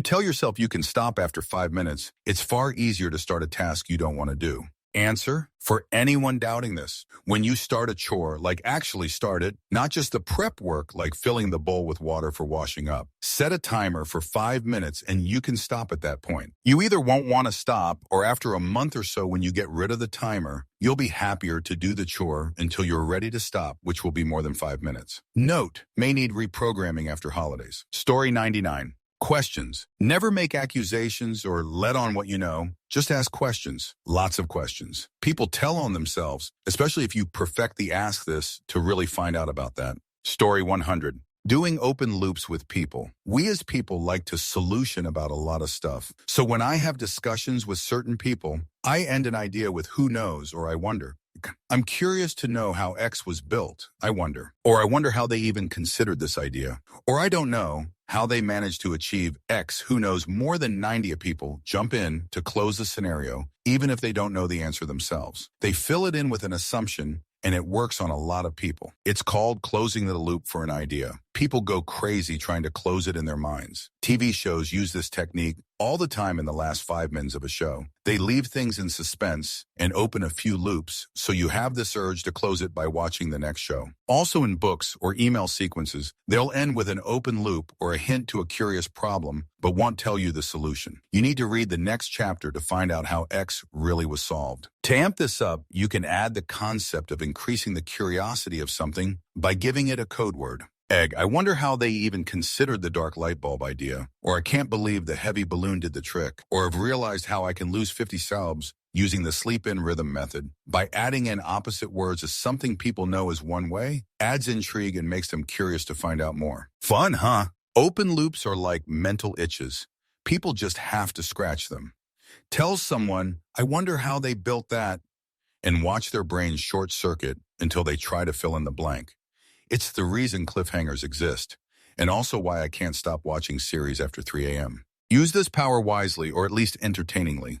tell yourself you can stop after 5 minutes, it's far easier to start a task you don't want to do. Answer: for anyone doubting this, when you start a chore, like actually start it, not just the prep work like filling the bowl with water for washing up, set a timer for 5 minutes and you can stop at that point. You either won't want to stop, or after a month or so when you get rid of the timer, you'll be happier to do the chore until you're ready to stop, which will be more than 5 minutes. Note: may need reprogramming after holidays. Story 99. Questions. Never make accusations or let on what you know. Just ask questions. Lots of questions. People tell on themselves, especially if you perfect the ask this to really find out about that. Story 100. Doing open loops with people. We as people like to solution about a lot of stuff. So when I have discussions with certain people, I end an idea with who knows or I wonder. I'm curious to know how X was built, I wonder. Or I wonder how they even considered this idea. Or I don't know how they managed to achieve X. Who knows? More than 90 people jump in to close the scenario, even if they don't know the answer themselves. They fill it in with an assumption, and it works on a lot of people. It's called closing the loop for an idea. People go crazy trying to close it in their minds. TV shows use this technique all the time in the last 5 minutes of a show. They leave things in suspense and open a few loops, so you have this urge to close it by watching the next show. Also in books or email sequences, they'll end with an open loop or a hint to a curious problem, but won't tell you the solution. You need to read the next chapter to find out how X really was solved. To amp this up, you can add the concept of increasing the curiosity of something by giving it a code word. Egg, I wonder how they even considered the dark light bulb idea. Or I can't believe the heavy balloon did the trick. Or have realized how I can lose 50 subs using the sleep-in rhythm method. By adding in opposite words as something people know is one way, adds intrigue and makes them curious to find out more. Fun, huh? Open loops are like mental itches. People just have to scratch them. Tell someone, I wonder how they built that, and watch their brain short-circuit until they try to fill in the blank. It's the reason cliffhangers exist, and also why I can't stop watching series after 3 a.m. Use this power wisely, or at least entertainingly.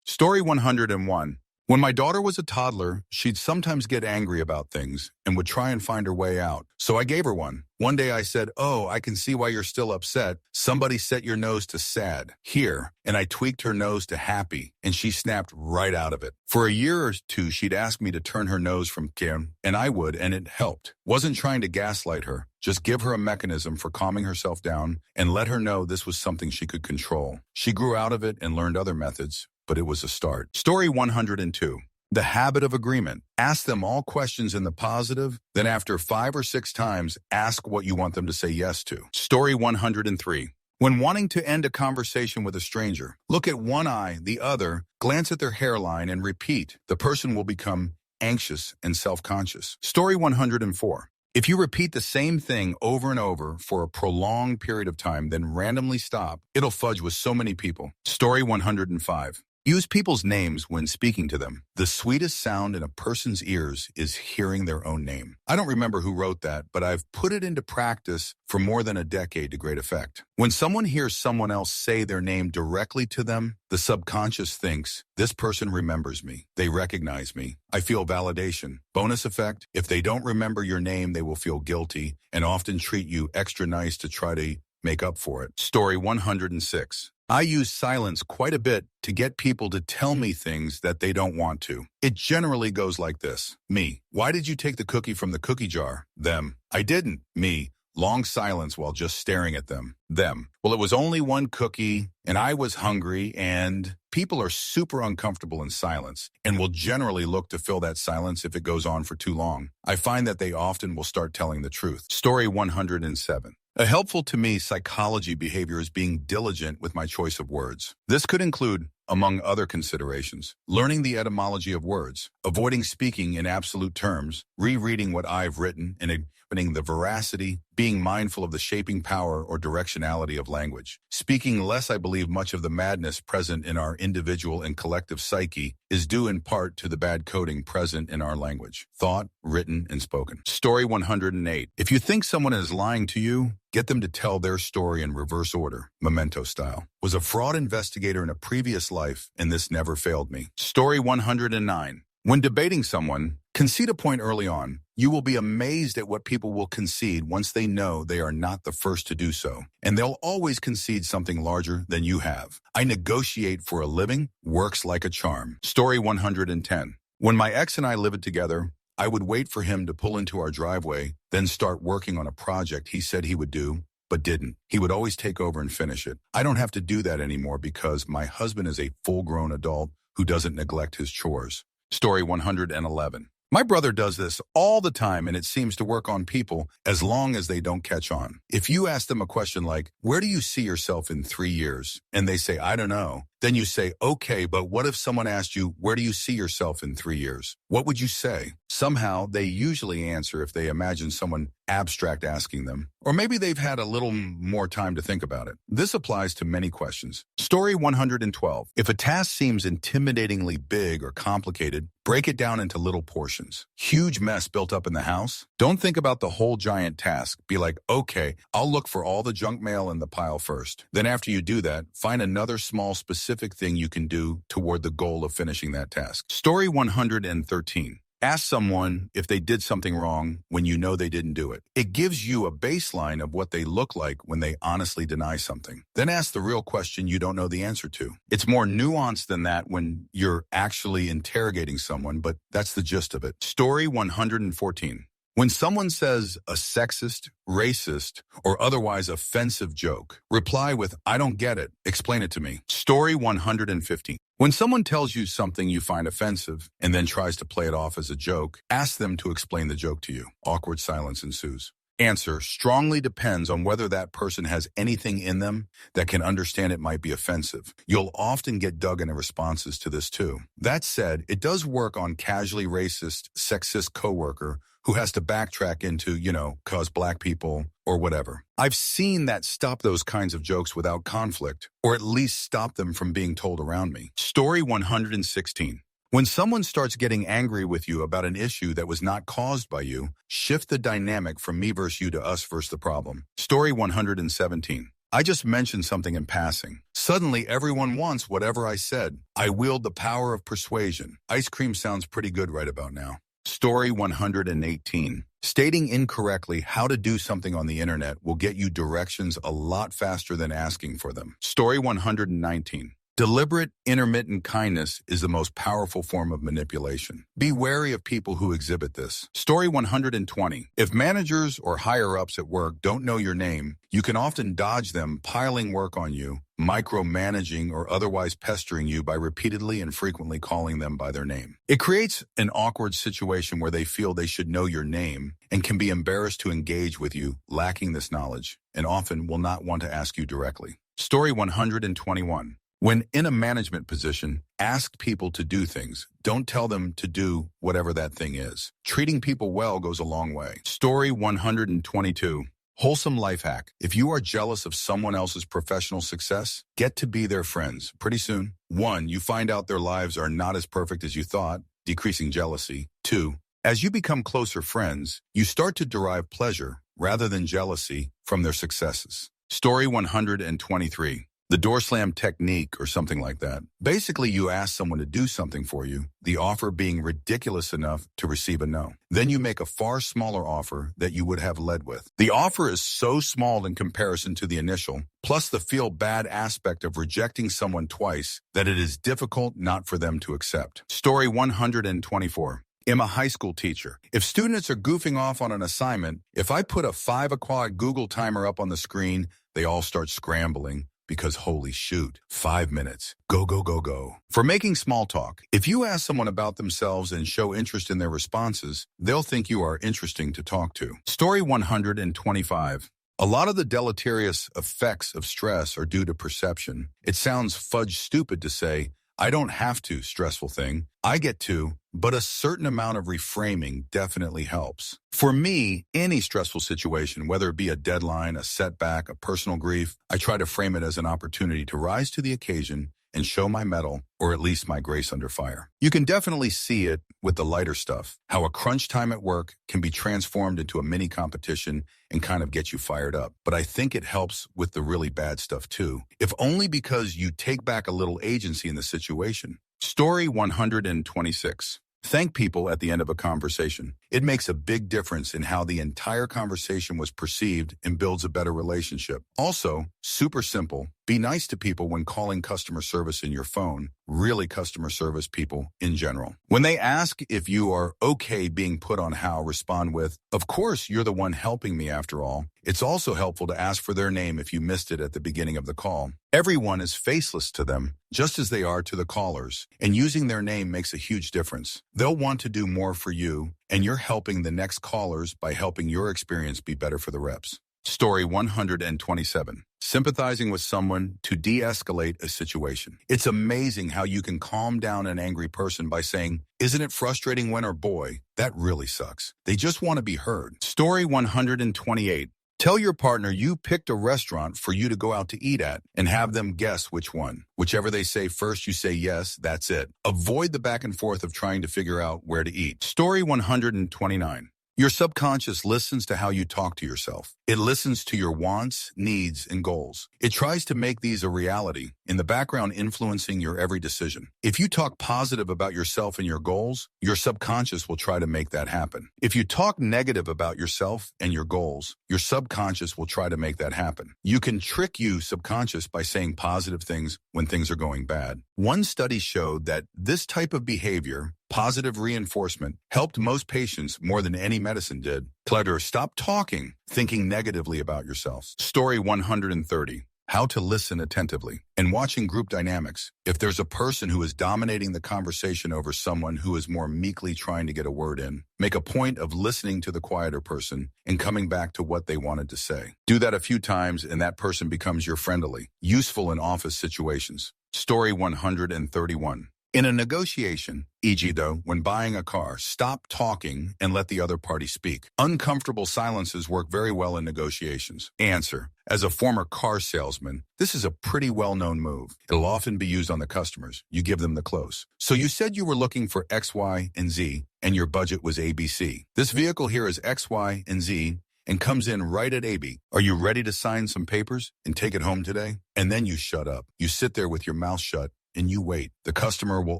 Story 101. When my daughter was a toddler, she'd sometimes get angry about things and would try and find her way out. So I gave her one. One day I said, "Oh, I can see why you're still upset. Somebody set your nose to sad. Here." And I tweaked her nose to happy, and she snapped right out of it. For a year or two, she'd ask me to turn her nose from Kim, and I would, and it helped. Wasn't trying to gaslight her. Just give her a mechanism for calming herself down and let her know this was something she could control. She grew out of it and learned other methods, but it was a start. Story 102. The habit of agreement. Ask them all questions in the positive, then after 5 or 6 times, ask what you want them to say yes to. Story 103. When wanting to end a conversation with a stranger, look at one eye, the other, glance at their hairline, and repeat. The person will become anxious and self-conscious. Story 104. If you repeat the same thing over and over for a prolonged period of time, then randomly stop, it'll fudge with so many people. Story 105. Use people's names when speaking to them. The sweetest sound in a person's ears is hearing their own name. I don't remember who wrote that, but I've put it into practice for more than a decade to great effect. When someone hears someone else say their name directly to them, the subconscious thinks, this person remembers me. They recognize me. I feel validation. Bonus effect, if they don't remember your name, they will feel guilty and often treat you extra nice to try to make up for it. Story 106. I use silence quite a bit to get people to tell me things that they don't want to. It generally goes like this. Me. Why did you take the cookie from the cookie jar? Them. I didn't. Me. Long silence while just staring at them. Them. Well, it was only one cookie, and I was hungry, and people are super uncomfortable in silence and will generally look to fill that silence if it goes on for too long. I find that they often will start telling the truth. Story 107. A helpful to me psychology behavior is being diligent with my choice of words. This could include, among other considerations, learning the etymology of words, avoiding speaking in absolute terms, rereading what I've written and examining the veracity, being mindful of the shaping power or directionality of language. Speaking less, I believe much of the madness present in our individual and collective psyche is due in part to the bad coding present in our language, thought, written, and spoken. Story 108. If you think someone is lying to you, get them to tell their story in reverse order, Memento style. Was a fraud investigator in a previous life, and this never failed me. Story 109. When debating someone, concede a point early on. You will be amazed at what people will concede once they know they are not the first to do so. And they'll always concede something larger than you have. I negotiate for a living, works like a charm. Story 110. When my ex and I lived together, I would wait for him to pull into our driveway, then start working on a project he said he would do, but didn't. He would always take over and finish it. I don't have to do that anymore because my husband is a full-grown adult who doesn't neglect his chores. Story 111. My brother does this all the time, and it seems to work on people as long as they don't catch on. If you ask them a question like, where do you see yourself in 3 years? And they say, I don't know. Then you say, okay, but what if someone asked you, where do you see yourself in 3 years? What would you say? Somehow, they usually answer if they imagine someone abstract asking them, or maybe they've had a little more time to think about it. This applies to many questions. Story 112. If a task seems intimidatingly big or complicated, break it down into little portions. Huge mess built up in the house? Don't think about the whole giant task. Be like, okay, I'll look for all the junk mail in the pile first. Then after you do that, find another small specific thing you can do toward the goal of finishing that task. Story 113. Ask someone if they did something wrong when you know they didn't do it. It gives you a baseline of what they look like when they honestly deny something. Then ask the real question you don't know the answer to. It's more nuanced than that when you're actually interrogating someone, but that's the gist of it. Story 114. When someone says a sexist, racist, or otherwise offensive joke, reply with, I don't get it. Explain it to me. Story 115. When someone tells you something you find offensive and then tries to play it off as a joke, ask them to explain the joke to you. Awkward silence ensues. Answer strongly depends on whether that person has anything in them that can understand it might be offensive. You'll often get dug in responses to this too. That said, it does work on casually racist, sexist coworker who has to backtrack into, cause black people or whatever. I've seen that stop those kinds of jokes without conflict, or at least stop them from being told around me. Story 116. When someone starts getting angry with you about an issue that was not caused by you, shift the dynamic from me versus you to us versus the problem. Story 117. I just mentioned something in passing. Suddenly, everyone wants whatever I said. I wield the power of persuasion. Ice cream sounds pretty good right about now. Story 118. Stating incorrectly how to do something on the internet will get you directions a lot faster than asking for them. Story 119. Deliberate, intermittent kindness is the most powerful form of manipulation. Be wary of people who exhibit this. Story 120. If managers or higher-ups at work don't know your name, you can often dodge them piling work on you, micromanaging or otherwise pestering you by repeatedly and frequently calling them by their name. It creates an awkward situation where they feel they should know your name and can be embarrassed to engage with you, lacking this knowledge, and often will not want to ask you directly. Story 121. When in a management position, ask people to do things. Don't tell them to do whatever that thing is. Treating people well goes a long way. Story 122. Wholesome life hack. If you are jealous of someone else's professional success, get to be their friends. Pretty soon, 1, you find out their lives are not as perfect as you thought, decreasing jealousy. 2, as you become closer friends, you start to derive pleasure rather than jealousy from their successes. Story 123. The door slam technique or something like that. Basically, you ask someone to do something for you, the offer being ridiculous enough to receive a no. Then you make a far smaller offer that you would have led with. The offer is so small in comparison to the initial, plus the feel bad aspect of rejecting someone twice, that it is difficult not for them to accept. Story 124. I'm a high school teacher. If students are goofing off on an assignment, if I put a 5 o'clock Google timer up on the screen, they all start scrambling because holy shoot, 5 minutes. Go, go, go, go. For making small talk, if you ask someone about themselves and show interest in their responses, they'll think you are interesting to talk to. Story 125. A lot of the deleterious effects of stress are due to perception. It sounds fudge stupid to say, I don't have to, stressful thing. I get to, but a certain amount of reframing definitely helps. For me, any stressful situation, whether it be a deadline, a setback, a personal grief, I try to frame it as an opportunity to rise to the occasion and show my mettle, or at least my grace under fire. You can definitely see it with the lighter stuff, how a crunch time at work can be transformed into a mini competition and kind of get you fired up. But I think it helps with the really bad stuff too, if only because you take back a little agency in the situation. Story 126. Thank people at the end of a conversation. It makes a big difference in how the entire conversation was perceived and builds a better relationship. Also, super simple, be nice to people when calling customer service in your phone, really customer service people in general. When they ask if you are okay being put on how, respond with, of course, you're the one helping me after all. It's also helpful to ask for their name if you missed it at the beginning of the call. Everyone is faceless to them, just as they are to the callers, and using their name makes a huge difference. They'll want to do more for you, and you're helping the next callers by helping your experience be better for the reps. Story 127. Sympathizing with someone to de-escalate a situation. It's amazing how you can calm down an angry person by saying, isn't it frustrating when, or boy, that really sucks. They just want to be heard. Story 128. Tell your partner you picked a restaurant for you to go out to eat at and have them guess which one. Whichever they say first, you say yes, that's it. Avoid the back and forth of trying to figure out where to eat. Story 129. Your subconscious listens to how you talk to yourself. It listens to your wants, needs, and goals. It tries to make these a reality, in the background influencing your every decision. If you talk positive about yourself and your goals, your subconscious will try to make that happen. If you talk negative about yourself and your goals, your subconscious will try to make that happen. You can trick you subconscious by saying positive things when things are going bad. One study showed that this type of behavior, positive reinforcement, helped most patients more than any medicine did. Clutter, stop talking, thinking negatively about yourself. Story 130. How to listen attentively. In watching group dynamics, if there's a person who is dominating the conversation over someone who is more meekly trying to get a word in, make a point of listening to the quieter person and coming back to what they wanted to say. Do that a few times and that person becomes your friendly, useful in office situations. Story 131. In a negotiation, e.g. though, when buying a car, stop talking and let the other party speak. Uncomfortable silences work very well in negotiations. Answer. As a former car salesman, this is a pretty well-known move. It'll often be used on the customers. You give them the close. So you said you were looking for X, Y, and Z, and your budget was ABC. This vehicle here is X, Y, and Z, and comes in right at AB. Are you ready to sign some papers and take it home today? And then you shut up. You sit there with your mouth shut, and you wait. The customer will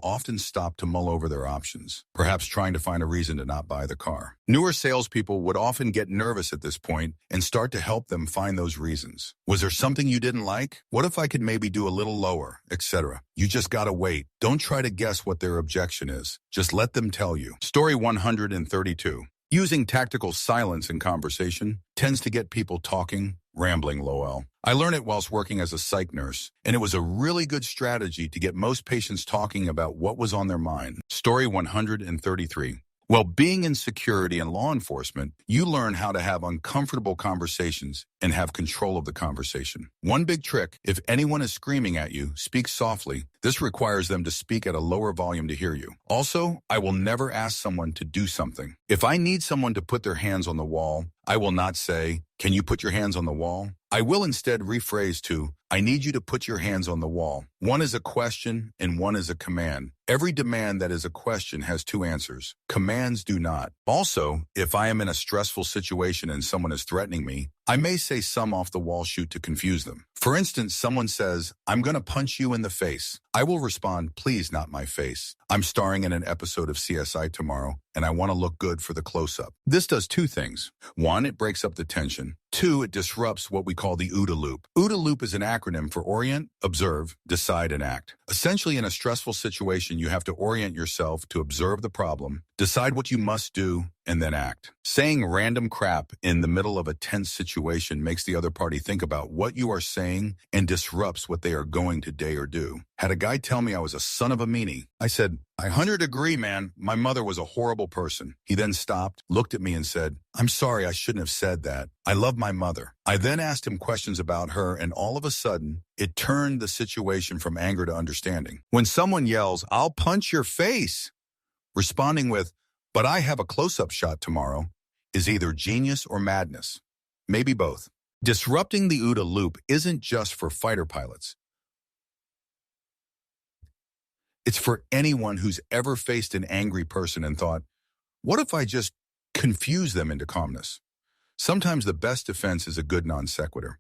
often stop to mull over their options, perhaps trying to find a reason to not buy the car. Newer salespeople would often get nervous at this point and start to help them find those reasons. Was there something you didn't like? What if I could maybe do a little lower, etc.? You just gotta wait. Don't try to guess what their objection is. Just let them tell you. Story 132. Using tactical silence in conversation tends to get people talking, rambling, lol. I learned it whilst working as a psych nurse, and it was a really good strategy to get most patients talking about what was on their mind. Story 133. While being in security and law enforcement, you learn how to have uncomfortable conversations and have control of the conversation. One big trick, if anyone is screaming at you, speak softly. This requires them to speak at a lower volume to hear you. Also, I will never ask someone to do something. If I need someone to put their hands on the wall, I will not say, "Can you put your hands on the wall?" I will instead rephrase to, "I need you to put your hands on the wall." One is a question and one is a command. Every demand that is a question has two answers. Commands do not. Also, if I am in a stressful situation and someone is threatening me, I may say some off-the-wall shoot to confuse them. For instance, someone says, "I'm going to punch you in the face." I will respond, "Please, not my face. I'm starring in an episode of CSI tomorrow, and I want to look good for the close-up." This does two things. One, it breaks up the tension. Two, it disrupts what we call the OODA loop. OODA loop is an acronym for orient, observe, decide, and act. Essentially, in a stressful situation, you have to orient yourself to observe the problem, decide what you must do, and then act. Saying random crap in the middle of a tense situation makes the other party think about what you are saying and disrupts what they are going to say or do. Had a guy tell me I was a son of a meanie. I said, "I 100 agree, man. My mother was a horrible person." He then stopped, looked at me and said, "I'm sorry, I shouldn't have said that. I love my mother." I then asked him questions about her, and all of a sudden, it turned the situation from anger to understanding. When someone yells, "I'll punch your face," responding with, "But I have a close-up shot tomorrow," is either genius or madness. Maybe both. Disrupting the OODA loop isn't just for fighter pilots. It's for anyone who's ever faced an angry person and thought, what if I just confuse them into calmness? Sometimes the best defense is a good non sequitur.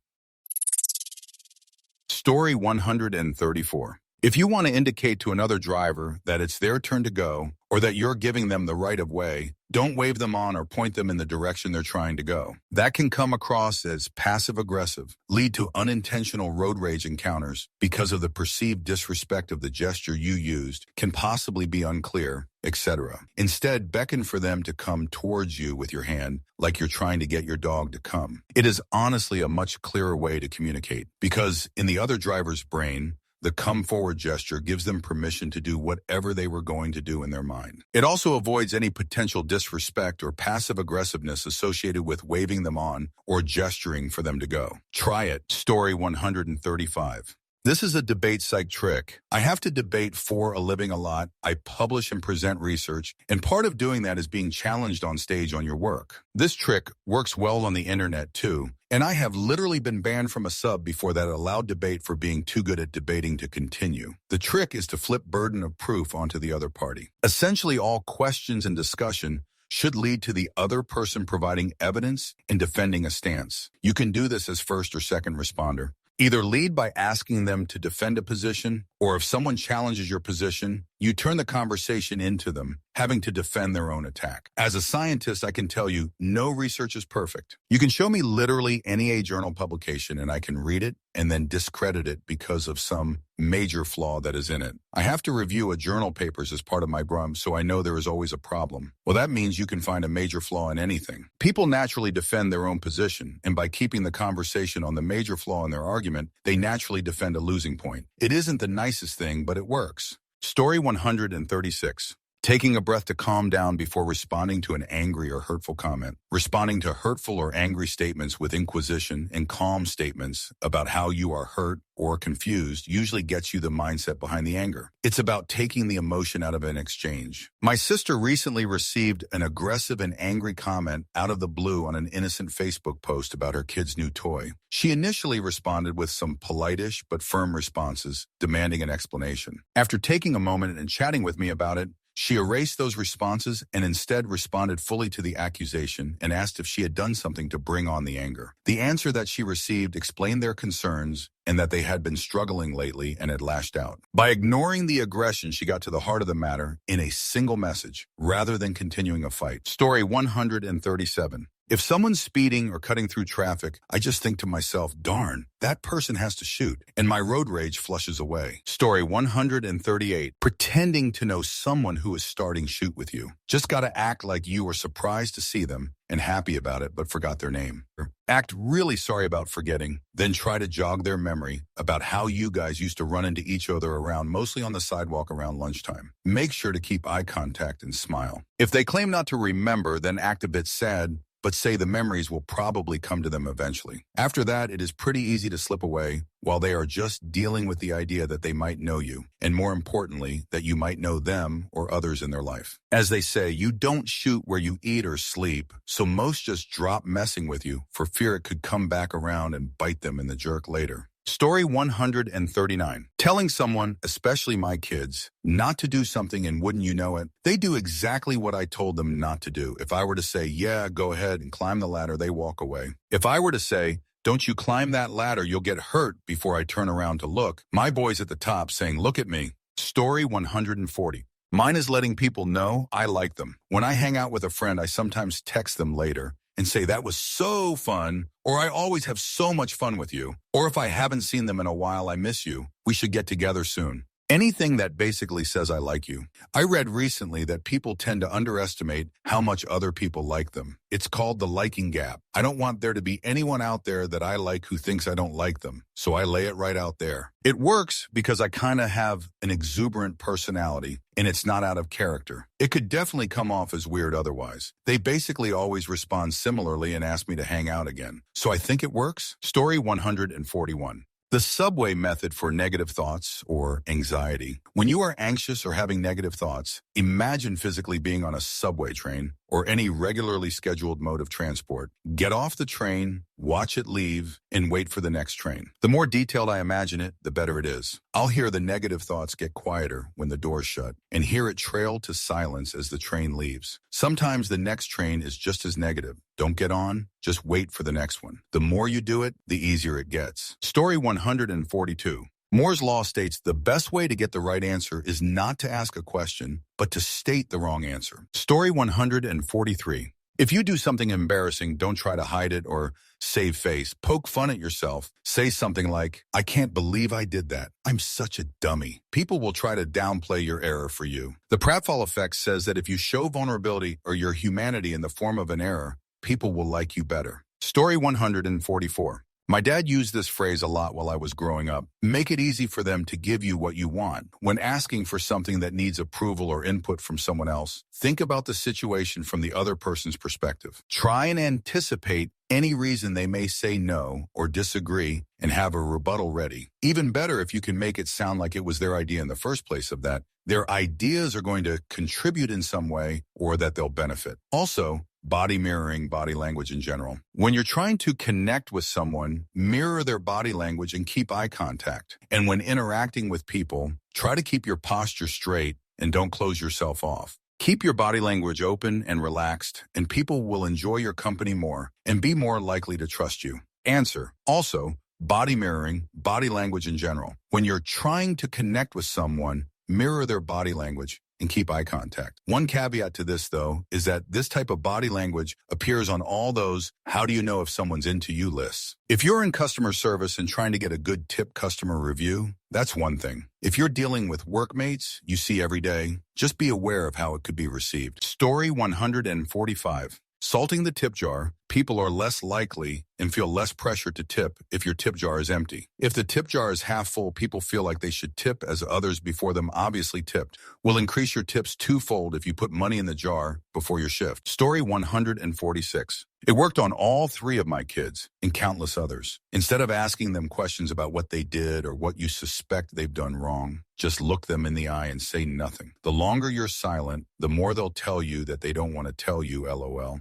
Story 134. If you want to indicate to another driver that it's their turn to go or that you're giving them the right of way, don't wave them on or point them in the direction they're trying to go. That can come across as passive-aggressive, lead to unintentional road rage encounters because of the perceived disrespect of the gesture you used, can possibly be unclear, etc. Instead, beckon for them to come towards you with your hand like you're trying to get your dog to come. It is honestly a much clearer way to communicate because in the other driver's brain, the come forward gesture gives them permission to do whatever they were going to do in their mind. It also avoids any potential disrespect or passive aggressiveness associated with waving them on or gesturing for them to go. Try it. Story 135. This is a debate psych trick. I have to debate for a living a lot. I publish and present research, and part of doing that is being challenged on stage on your work. This trick works well on the internet too, and I have literally been banned from a sub before that allowed debate for being too good at debating to continue. The trick is to flip burden of proof onto the other party. Essentially, all questions and discussion should lead to the other person providing evidence and defending a stance. You can do this as first or second responder. Either lead by asking them to defend a position, or if someone challenges your position, you turn the conversation into them, having to defend their own attack. As a scientist, I can tell you, no research is perfect. You can show me literally any journal publication and I can read it and then discredit it because of some major flaw that is in it. I have to review a journal papers as part of my BRUM, so I know there is always a problem. Well, that means you can find a major flaw in anything. People naturally defend their own position, and by keeping the conversation on the major flaw in their argument, they naturally defend a losing point. It isn't the nicest thing, but it works. Story 136. Taking a breath to calm down before responding to an angry or hurtful comment. Responding to hurtful or angry statements with inquisition and calm statements about how you are hurt or confused usually gets you the mindset behind the anger. It's about taking the emotion out of an exchange. My sister recently received an aggressive and angry comment out of the blue on an innocent Facebook post about her kid's new toy. She initially responded with some polite-ish but firm responses, demanding an explanation. After taking a moment and chatting with me about it, she erased those responses and instead responded fully to the accusation and asked if she had done something to bring on the anger. The answer that she received explained their concerns and that they had been struggling lately and had lashed out. By ignoring the aggression, she got to the heart of the matter in a single message, rather than continuing a fight. Story 137. If someone's speeding or cutting through traffic, I just think to myself, darn, that person has to shoot, and my road rage flushes away. Story 138. Pretending to know someone who is starting shoot with you. Just gotta act like you were surprised to see them and happy about it but forgot their name. Act really sorry about forgetting, then try to jog their memory about how you guys used to run into each other around, mostly on the sidewalk around lunchtime. Make sure to keep eye contact and smile. If they claim not to remember, then act a bit sad, but say the memories will probably come to them eventually. After that, it is pretty easy to slip away while they are just dealing with the idea that they might know you, and more importantly, that you might know them or others in their life. As they say, you don't shoot where you eat or sleep, so most just drop messing with you for fear it could come back around and bite them in the jerk later. Story 139. Telling someone, especially my kids, not to do something and wouldn't you know it, they do exactly what I told them not to do. If I were to say, yeah, go ahead and climb the ladder, they walk away. If I were to say, don't you climb that ladder, you'll get hurt before I turn around to look, my boy's at the top saying, look at me. Story 140. Mine is letting people know I like them. When I hang out with a friend, I sometimes text them later and say, that was so fun, or I always have so much fun with you, or if I haven't seen them in a while, I miss you. We should get together soon. Anything that basically says I like you. I read recently that people tend to underestimate how much other people like them. It's called the liking gap. I don't want there to be anyone out there that I like who thinks I don't like them, so I lay it right out there. It works because I kind of have an exuberant personality, and it's not out of character. It could definitely come off as weird otherwise. They basically always respond similarly and ask me to hang out again. So I think it works. Story 141. The subway method for negative thoughts or anxiety. When you are anxious or having negative thoughts, imagine physically being on a subway train or any regularly scheduled mode of transport. Get off the train, watch it leave, and wait for the next train. The more detailed I imagine it, the better it is. I'll hear the negative thoughts get quieter when the doors shut and hear it trail to silence as the train leaves. Sometimes the next train is just as negative. Don't get on, just wait for the next one. The more you do it, the easier it gets. Story 142. Moore's Law states the best way to get the right answer is not to ask a question, but to state the wrong answer. Story 143. If you do something embarrassing, don't try to hide it or save face. Poke fun at yourself. Say something like, I can't believe I did that. I'm such a dummy. People will try to downplay your error for you. The pratfall effect says that if you show vulnerability or your humanity in the form of an error, people will like you better. Story 144. My dad used this phrase a lot while I was growing up. Make it easy for them to give you what you want. When asking for something that needs approval or input from someone else, think about the situation from the other person's perspective. Try and anticipate any reason they may say no or disagree and have a rebuttal ready. Even better if you can make it sound like it was their idea in the first place of that their ideas are going to contribute in some way or that they'll benefit. Also, body mirroring, body language in general. When you're trying to connect with someone, mirror their body language and keep eye contact. And when interacting with people, try to keep your posture straight and don't close yourself off. Keep your body language open and relaxed, and people will enjoy your company more and be more likely to trust you. Answer. Also, body mirroring, body language in general. When you're trying to connect with someone, mirror their body language and keep eye contact. One caveat to this, though, is that this type of body language appears on all those how do you know if someone's into you lists. If you're in customer service and trying to get a good tip customer review, that's one thing. If you're dealing with workmates you see every day, just be aware of how it could be received. Story 145. Salting the tip jar, people are less likely and feel less pressure to tip if your tip jar is empty. If the tip jar is half full, people feel like they should tip as others before them obviously tipped. Will increase your tips twofold if you put money in the jar before your shift. Story 146. It worked on all three of my kids and countless others. Instead of asking them questions about what they did or what you suspect they've done wrong, just look them in the eye and say nothing. The longer you're silent, the more they'll tell you that they don't want to tell you, LOL.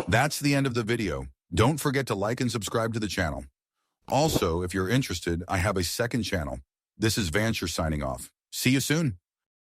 That's the end of the video. Don't forget to like and subscribe to the channel. Also, if you're interested, I have a second channel. This is Vancher signing off. See you soon.